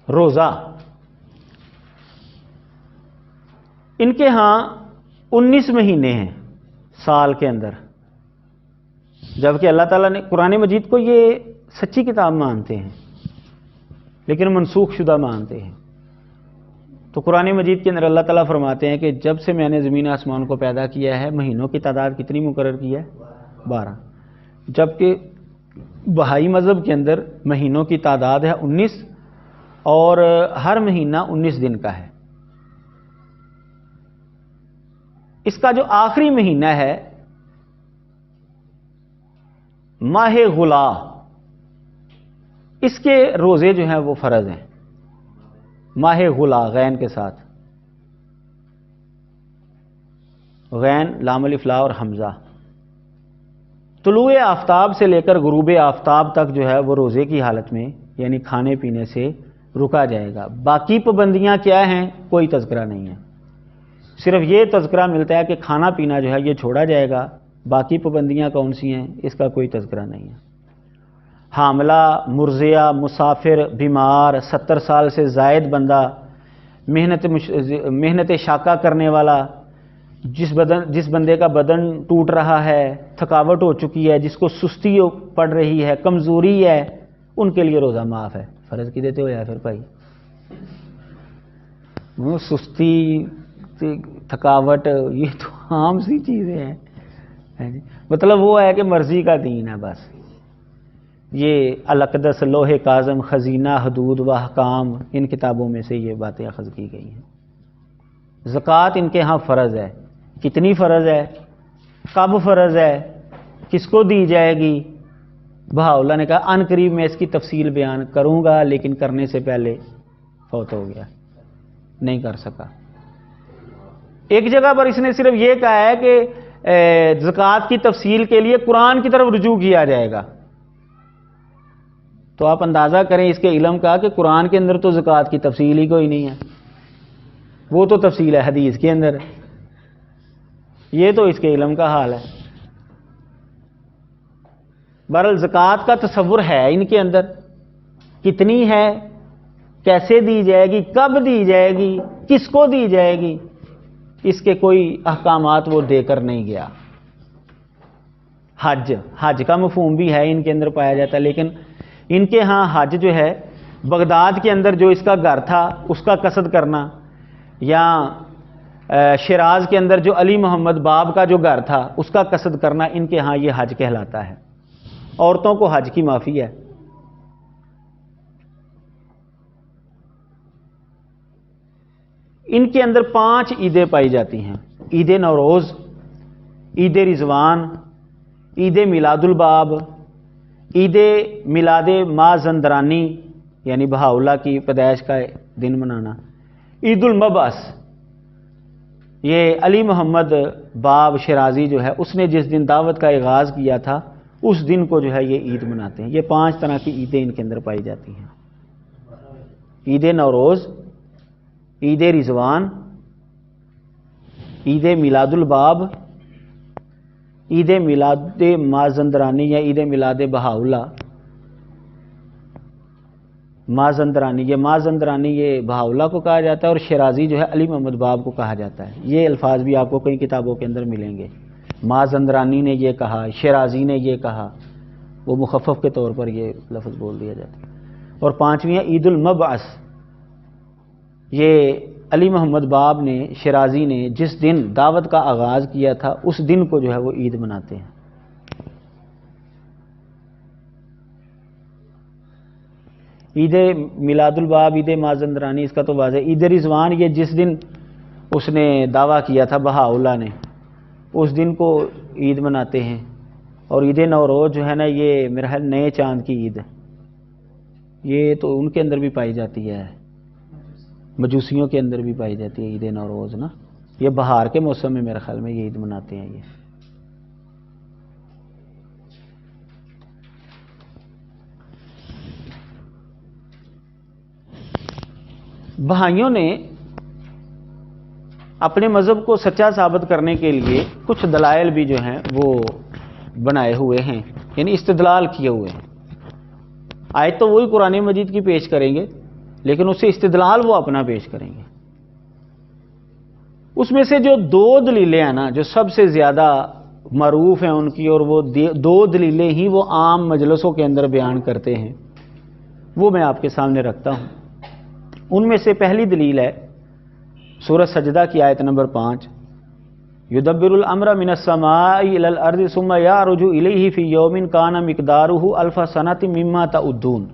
روزہ ان کے ہاں 19 مہینے ہیں سال کے اندر، جبکہ اللہ تعالیٰ نے قرآن مجید کو یہ سچی کتاب مانتے ہیں لیکن منسوخ شدہ مانتے ہیں۔ تو قرآن مجید کے اندر اللہ تعالیٰ فرماتے ہیں کہ جب سے میں نے زمین آسمان کو پیدا کیا ہے مہینوں کی تعداد کتنی مقرر کی ہے؟ 12، جبکہ بہائی مذہب کے اندر مہینوں کی تعداد ہے 19 اور ہر مہینہ 19 دن کا ہے۔ اس کا جو آخری مہینہ ہے ماہ غلا، اس کے روزے جو ہیں وہ فرض ہیں، ماہ غلا غین کے ساتھ، غین لام الف لا اور حمزہ۔ طلوع آفتاب سے لے کر غروب آفتاب تک جو ہے وہ روزے کی حالت میں یعنی کھانے پینے سے رکا جائے گا۔ باقی پابندیاں کیا ہیں؟ کوئی تذکرہ نہیں ہے، صرف یہ تذکرہ ملتا ہے کہ کھانا پینا جو ہے یہ چھوڑا جائے گا، باقی پابندیاں کون سی ہیں اس کا کوئی تذکرہ نہیں ہے۔ حاملہ، مرضعہ، مسافر، بیمار، 70 سال سے زائد بندہ، محنت شاقہ کرنے والا، جس بندے کا بدن ٹوٹ رہا ہے، تھکاوٹ ہو چکی ہے، جس کو سستی پڑ رہی ہے، کمزوری ہے، ان کے لیے روزہ معاف ہے۔ فرض کی دیتے ہو یا پھر بھائی سستی تھکاوٹ یہ تو عام سی چیزیں ہیں، مطلب وہ ہے کہ مرضی کا دین ہے بس۔ یہ الاقدس، لوح کاظم، خزینہ، حدود و احکام، ان کتابوں میں سے یہ باتیں اخذ کی گئی ہیں۔ زکوٰۃ ان کے ہاں فرض ہے، کتنی فرض ہے، کب فرض ہے، کس کو دی جائے گی؟ بہاءاللہ نے کہا ان قریب میں اس کی تفصیل بیان کروں گا لیکن کرنے سے پہلے فوت ہو گیا، نہیں کر سکا۔ ایک جگہ پر اس نے صرف یہ کہا ہے کہ زکوٰۃ کی تفصیل کے لیے قرآن کی طرف رجوع کیا جائے گا، تو آپ اندازہ کریں اس کے علم کا کہ قرآن کے اندر تو زکوٰۃ کی تفصیل ہی کوئی نہیں ہے، وہ تو تفصیل ہے حدیث کے اندر، یہ تو اس کے علم کا حال ہے۔ بہرحال زکوٰۃ کا تصور ہے ان کے اندر، کتنی ہے، کیسے دی جائے گی، کب دی جائے گی، کس کو دی جائے گی، اس کے کوئی احکامات وہ دے کر نہیں گیا۔ حج کا مفہوم بھی ہے ان کے اندر پایا جاتا ہے، لیکن ان کے ہاں حج جو ہے بغداد کے اندر جو اس کا گھر تھا اس کا قصد کرنا، یا شیراز کے اندر جو علی محمد باب کا جو گھر تھا اس کا قصد کرنا، ان کے ہاں یہ حج کہلاتا ہے۔ عورتوں کو حج کی معافی ہے۔ ان کے اندر 5 عیدیں پائی جاتی ہیں: عید نوروز، عید رضوان، عید میلاد الباب، عید میلاد مازندرانی یعنی بہاءاللہ کی پیدائش کا دن منانا، عید المبعث، یہ علی محمد باب شیرازی جو ہے اس نے جس دن دعوت کا آغاز کیا تھا اس دن کو جو ہے یہ عید مناتے ہیں۔ یہ 5 طرح کی عیدیں ان کے اندر پائی جاتی ہیں: عید نوروز، عید رضوان، عید میلاد الباب، عید میلاد مازندرانی یا عید میلاد بہاءاللہ، مازندرانی، یہ مازندرانی یہ بہاؤلہ کو کہا جاتا ہے، اور شیرازی جو ہے علی محمد باب کو کہا جاتا ہے۔ یہ الفاظ بھی آپ کو کئی کتابوں کے اندر ملیں گے، مازندرانی نے یہ کہا، شیرازی نے یہ کہا، وہ مخفف کے طور پر یہ لفظ بول دیا جاتا ہے۔ اور پانچویں عید المبعث، یہ علی محمد باب نے، شیرازی نے جس دن دعوت کا آغاز کیا تھا اس دن کو جو ہے وہ عید مناتے ہیں۔ عید میلاد الباب، عید مازندرانی، اس کا تو واضح۔ عید رضوان یہ جس دن اس نے دعویٰ کیا تھا بہاؤلہ نے، اس دن کو عید مناتے ہیں۔ اور عید نوروز جو ہے نا، یہ میرا خیال نئے چاند کی عید ہے، یہ تو ان کے اندر بھی پائی جاتی ہے، مجوسیوں کے اندر بھی پائی جاتی ہے عید نوروز نا، یہ بہار کے موسم میں میرے خیال میں یہ عید مناتے ہیں۔ یہ بہائیوں نے اپنے مذہب کو سچا ثابت کرنے کے لیے کچھ دلائل بھی جو ہیں وہ بنائے ہوئے ہیں، یعنی استدلال کیے ہوئے ہیں۔ آیت تو وہی قرآن مجید کی پیش کریں گے، لیکن اس سے استدلال وہ اپنا پیش کریں گے۔ اس میں سے جو دو دلیلیں ہیں نا، جو سب سے زیادہ معروف ہیں ان کی، اور وہ دو دلیلیں ہی وہ عام مجلسوں کے اندر بیان کرتے ہیں، وہ میں آپ کے سامنے رکھتا ہوں۔ ان میں سے پہلی دلیل ہے سورۃ سجدہ کی آیت نمبر 5، یدبر الامر من السماء الى الارض ثم یعرج الیہ فی یوم کان مقدارہ الف سنۃ مما تعدون۔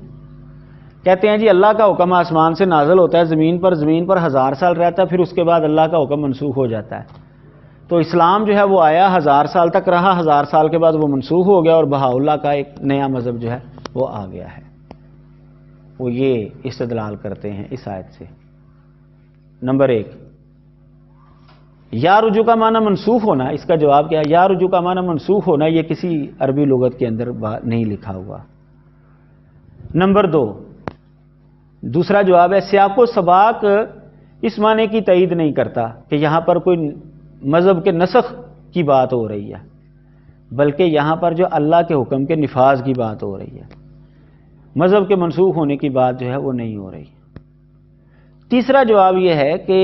کہتے ہیں جی اللہ کا حکم آسمان سے نازل ہوتا ہے زمین پر 1000 سال رہتا ہے، پھر اس کے بعد اللہ کا حکم منسوخ ہو جاتا ہے۔ تو اسلام جو ہے وہ آیا 1000 سال تک رہا، 1000 سال کے بعد وہ منسوخ ہو گیا، اور بہاؤلہ کا ایک نیا مذہب جو ہے وہ آ گیا ہے۔ وہ یہ استدلال کرتے ہیں اس آیت سے۔ نمبر 1، یا رجوع کا معنی منسوخ ہونا، اس کا جواب کیا ہے؟ یا رجوع کا معنی منسوخ ہونا یہ کسی عربی لغت کے اندر نہیں لکھا ہوا۔ نمبر 2، دوسرا جواب ہے سیاق و سباق اس معنی کی تائید نہیں کرتا کہ یہاں پر کوئی مذہب کے نسخ کی بات ہو رہی ہے، بلکہ یہاں پر جو اللہ کے حکم کے نفاذ کی بات ہو رہی ہے، مذہب کے منسوخ ہونے کی بات جو ہے وہ نہیں ہو رہی۔ تیسرا جواب یہ ہے کہ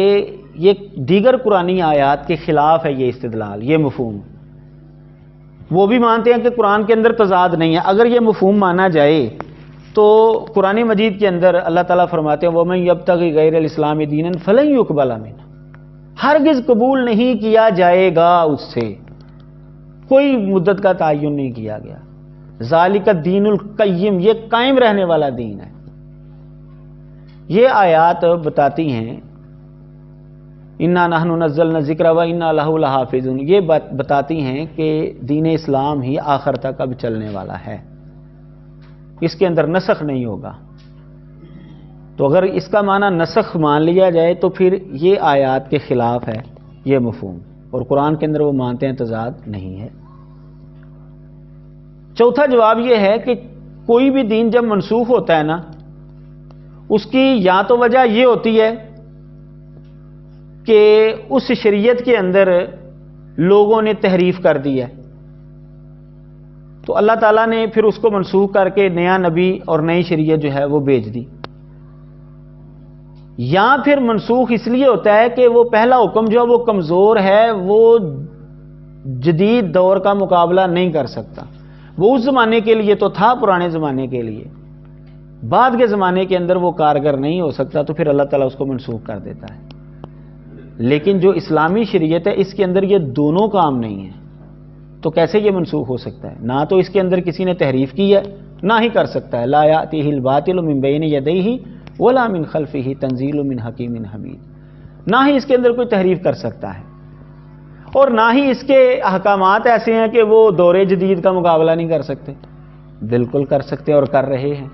یہ دیگر قرآنی آیات کے خلاف ہے یہ استدلال، یہ مفہوم۔ وہ بھی مانتے ہیں کہ قرآن کے اندر تضاد نہیں ہے۔ اگر یہ مفہوم مانا جائے تو قرآن مجید کے اندر اللہ تعالیٰ فرماتے ہیں وَمَن يَبْتَغِ غَيْرَ الْإِسْلَامِ دِينًا فَلَن يُقْبَلَ مِنْهُ، ہرگز قبول نہیں کیا جائے گا اس سے، کوئی مدت کا تعین نہیں کیا گیا۔ ذَلِكَ الدِّينُ الْقَيِّمُ، یہ قائم رہنے والا دین ہے۔ یہ آیات بتاتی ہیں اِنَّا نَحْنُ نَزَّلْنَا الذِّكْرَ وَإِنَّا لَهُ لَحَافِظُونَ، یہ بتاتی ہیں کہ دین اسلام ہی آخر تک اب چلنے والا ہے، اس کے اندر نسخ نہیں ہوگا۔ تو اگر اس کا معنی نسخ مان لیا جائے تو پھر یہ آیات کے خلاف ہے یہ مفہوم، اور قرآن کے اندر وہ مانتے ہیں تضاد نہیں ہے۔ چوتھا جواب یہ ہے کہ کوئی بھی دین جب منسوخ ہوتا ہے نا، اس کی یا تو وجہ یہ ہوتی ہے کہ اس شریعت کے اندر لوگوں نے تحریف کر دی ہے، تو اللہ تعالیٰ نے پھر اس کو منسوخ کر کے نیا نبی اور نئی شریعت جو ہے وہ بھیج دی، یا پھر منسوخ اس لیے ہوتا ہے کہ وہ پہلا حکم جو ہے وہ کمزور ہے، وہ جدید دور کا مقابلہ نہیں کر سکتا۔ وہ اس زمانے کے لیے تو تھا، پرانے زمانے کے لیے، بعد کے زمانے کے اندر وہ کارگر نہیں ہو سکتا، تو پھر اللہ تعالیٰ اس کو منسوخ کر دیتا ہے۔ لیکن جو اسلامی شریعت ہے اس کے اندر یہ دونوں کام نہیں ہیں، تو کیسے یہ منسوخ ہو سکتا ہے؟ نہ تو اس کے اندر کسی نے تحریف کی ہے، نہ ہی کر سکتا ہے۔ لا یأتیہ الباطل من بین یدیہ ولا من خلفہ تنزیل من حکیم حمید، نہ ہی اس کے اندر کوئی تحریف کر سکتا ہے، اور نہ ہی اس کے احکامات ایسے ہیں کہ وہ دور جدید کا مقابلہ نہیں کر سکتے۔ بالکل کر سکتے اور کر رہے ہیں۔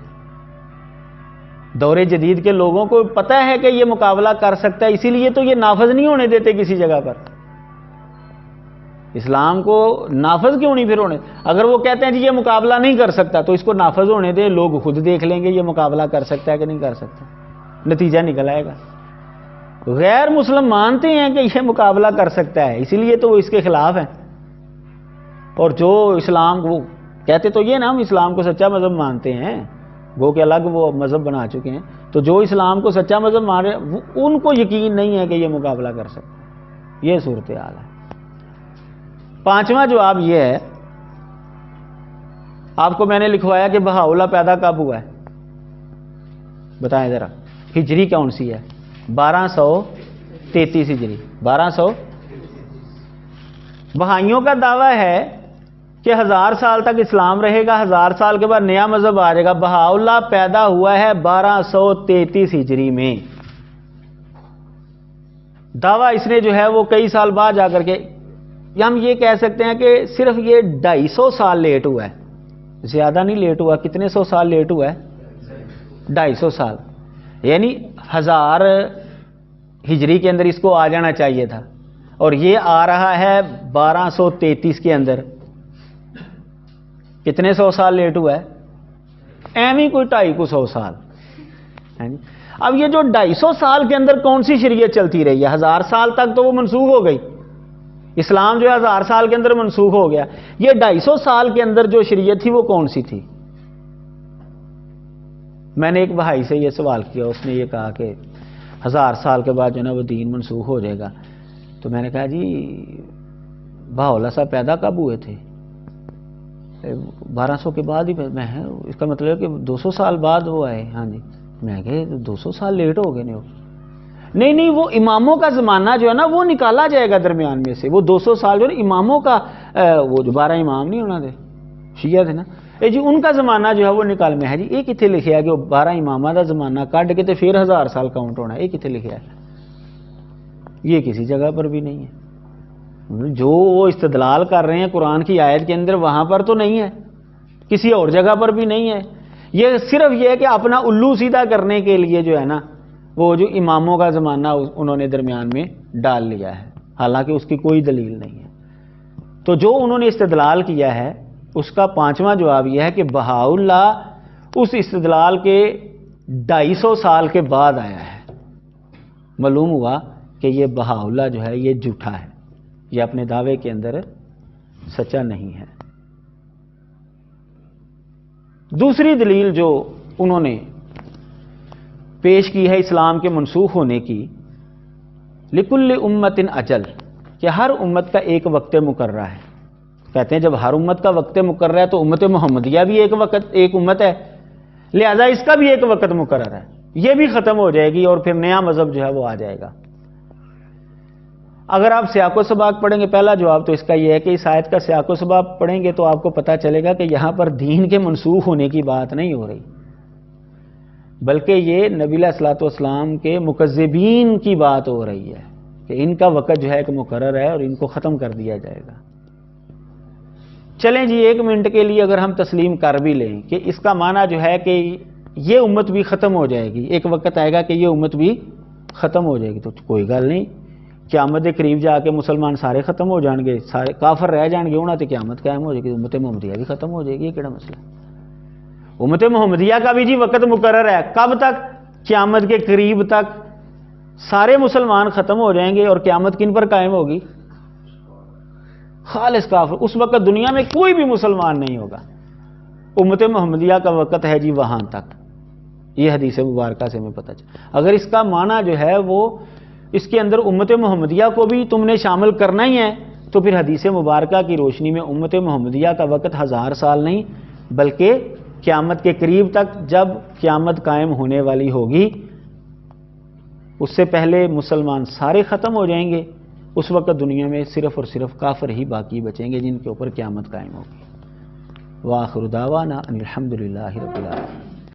دور جدید کے لوگوں کو پتہ ہے کہ یہ مقابلہ کر سکتا ہے، اسی لیے تو یہ نافذ نہیں ہونے دیتے کسی جگہ پر۔ اسلام کو نافذ کیوں نہیں پھر ہونے؟ اگر وہ کہتے ہیں جی یہ مقابلہ نہیں کر سکتا تو اس کو نافذ ہونے دیں، لوگ خود دیکھ لیں گے یہ مقابلہ کر سکتا ہے کہ نہیں کر سکتا، نتیجہ نکل آئے گا۔ غیر مسلم مانتے ہیں کہ یہ مقابلہ کر سکتا ہے، اسی لیے تو وہ اس کے خلاف ہیں۔ اور جو اسلام کو کہتے تو یہ نا ہم اسلام کو سچا مذہب مانتے ہیں، گو کہ الگ وہ مذہب بنا چکے ہیں، تو جو اسلام کو سچا مذہب مان رہے ان کو یقین نہیں ہے کہ یہ مقابلہ کر سکتے. یہ صورتحال ہے. پانچواں جواب یہ ہے، آپ کو میں نے لکھوایا کہ بہاؤلہ پیدا کب ہوا ہے؟ بتائیں ذرا. ہجری کون سی ہے؟ 1233 ہجری. 1200. بہائیوں کا دعویٰ ہے کہ 1000 سال تک اسلام رہے گا، 1000 سال کے بعد نیا مذہب آ جائے گا. بہاؤلہ پیدا ہوا ہے 1233 ہجری میں. دعویٰ اس نے جو ہے وہ کئی سال بعد جا کر کے، ہم یہ کہہ سکتے ہیں کہ صرف یہ 250 سال لیٹ ہوا ہے، زیادہ نہیں لیٹ ہوا. کتنے سو سال لیٹ ہوا ہے؟ 250 سال. یعنی 1000 ہجری کے اندر اس کو آ جانا چاہیے تھا، اور یہ آ رہا ہے 1233 کے اندر. کتنے سو سال لیٹ ہوا ہے؟ ایویں کوئی 250 سال. اب یہ جو 250 سال کے اندر کون سی شریعت چلتی رہی ہے؟ 1000 سال تک تو وہ منسوخ ہو گئی، اسلام جو ہے 1000 سال کے اندر منسوخ ہو گیا. یہ 250 سال کے اندر جو شریعت تھی وہ کون سی تھی؟ میں نے ایک بھائی سے یہ سوال کیا، اس نے یہ کہا کہ 1000 سال کے بعد جو ہے نا وہ دین منسوخ ہو جائے گا. تو میں نے کہا جی بہاؤلہ صاحب پیدا کب ہوئے تھے؟ 1200 کے بعد ہی. میں اس کا مطلب ہے کہ 200 سال بعد وہ آئے. ہاں جی. میں کہ 200 سال لیٹ ہو گئے. نہیں وہ اماموں کا زمانہ جو ہے نا وہ نکالا جائے گا درمیان میں سے. وہ 200 سال جو ہے اماموں کا، وہ جو 12 امام نہیں ہونا تھے، شیعہ تھے نا جی، ان کا زمانہ جو ہے وہ نکال میں ہے جی. یہ کتنے لکھا ہے کہ وہ 12 امامہ کا زمانہ کٹ کے تو پھر 1000 سال کاؤنٹ ہونا ہے؟ یہ کتنے لکھا ہے؟ یہ کسی جگہ پر بھی نہیں ہے. جو وہ استدلال کر رہے ہیں قرآن کی آیت کے اندر وہاں پر تو نہیں ہے، کسی اور جگہ پر بھی نہیں ہے. یہ صرف یہ ہے کہ اپنا الو سیدھا کرنے کے لیے جو ہے نا وہ جو اماموں کا زمانہ انہوں نے درمیان میں ڈال لیا ہے، حالانکہ اس کی کوئی دلیل نہیں ہے. تو جو انہوں نے استدلال کیا ہے اس کا پانچواں جواب یہ ہے کہ بہاؤلہ اس استدلال کے 250 سال کے بعد آیا ہے. معلوم ہوا کہ یہ بہاؤلہ جو ہے یہ جھوٹا ہے، یہ اپنے دعوے کے اندر سچا نہیں ہے. دوسری دلیل جو انہوں نے پیش کی ہے اسلام کے منسوخ ہونے کی، لکل امت اجل، کہ ہر امت کا ایک وقت مقررہ ہے. کہتے ہیں جب ہر امت کا وقت مقررہ ہے تو امت محمدیہ بھی ایک امت ہے، لہذا اس کا بھی ایک وقت مقرر ہے. یہ بھی ختم ہو جائے گی اور پھر نیا مذہب جو ہے وہ آ جائے گا. اگر آپ سیاق و سباق پڑھیں گے، پہلا جواب تو اس کا یہ ہے کہ اس آیت کا سیاق و سباق پڑھیں گے تو آپ کو پتہ چلے گا کہ یہاں پر دین کے منسوخ ہونے کی بات نہیں ہو رہی، بلکہ یہ نبی علیہ الصلوۃ والسلام کے مکذبین کی بات ہو رہی ہے کہ ان کا وقت جو ہے ایک مقرر ہے اور ان کو ختم کر دیا جائے گا. چلیں جی 1 منٹ کے لیے اگر ہم تسلیم کر بھی لیں کہ اس کا معنی جو ہے کہ یہ امت بھی ختم ہو جائے گی، ایک وقت آئے گا کہ یہ امت بھی ختم ہو جائے گی، تو کوئی گل نہیں. قیامت کے قریب جا کے مسلمان سارے ختم ہو جان گے، سارے کافر رہ جان گے، انہاں تے قیامت قائم ہو جائے گی، امت محمدیہ بھی ختم ہو جائے گی. یہ کیڑا مسئلہ ہے؟ امت محمدیہ کا بھی جی وقت مقرر ہے. کب تک؟ قیامت کے قریب تک سارے مسلمان ختم ہو جائیں گے، اور قیامت کن پر قائم ہوگی؟ خالص کافر. اس وقت دنیا میں کوئی بھی مسلمان نہیں ہوگا. امت محمدیہ کا وقت ہے جی وہاں تک. یہ حدیث مبارکہ سے ہمیں پتہ چلا. اگر اس کا معنی جو ہے وہ اس کے اندر امت محمدیہ کو بھی تم نے شامل کرنا ہی ہے، تو پھر حدیث مبارکہ کی روشنی میں امت محمدیہ کا وقت 1000 سال نہیں بلکہ قیامت کے قریب تک، جب قیامت قائم ہونے والی ہوگی اس سے پہلے مسلمان سارے ختم ہو جائیں گے. اس وقت دنیا میں صرف اور صرف کافر ہی باقی بچیں گے جن کے اوپر قیامت قائم ہوگی. وآخر دعوانا ان الحمد للہ رب العالمین.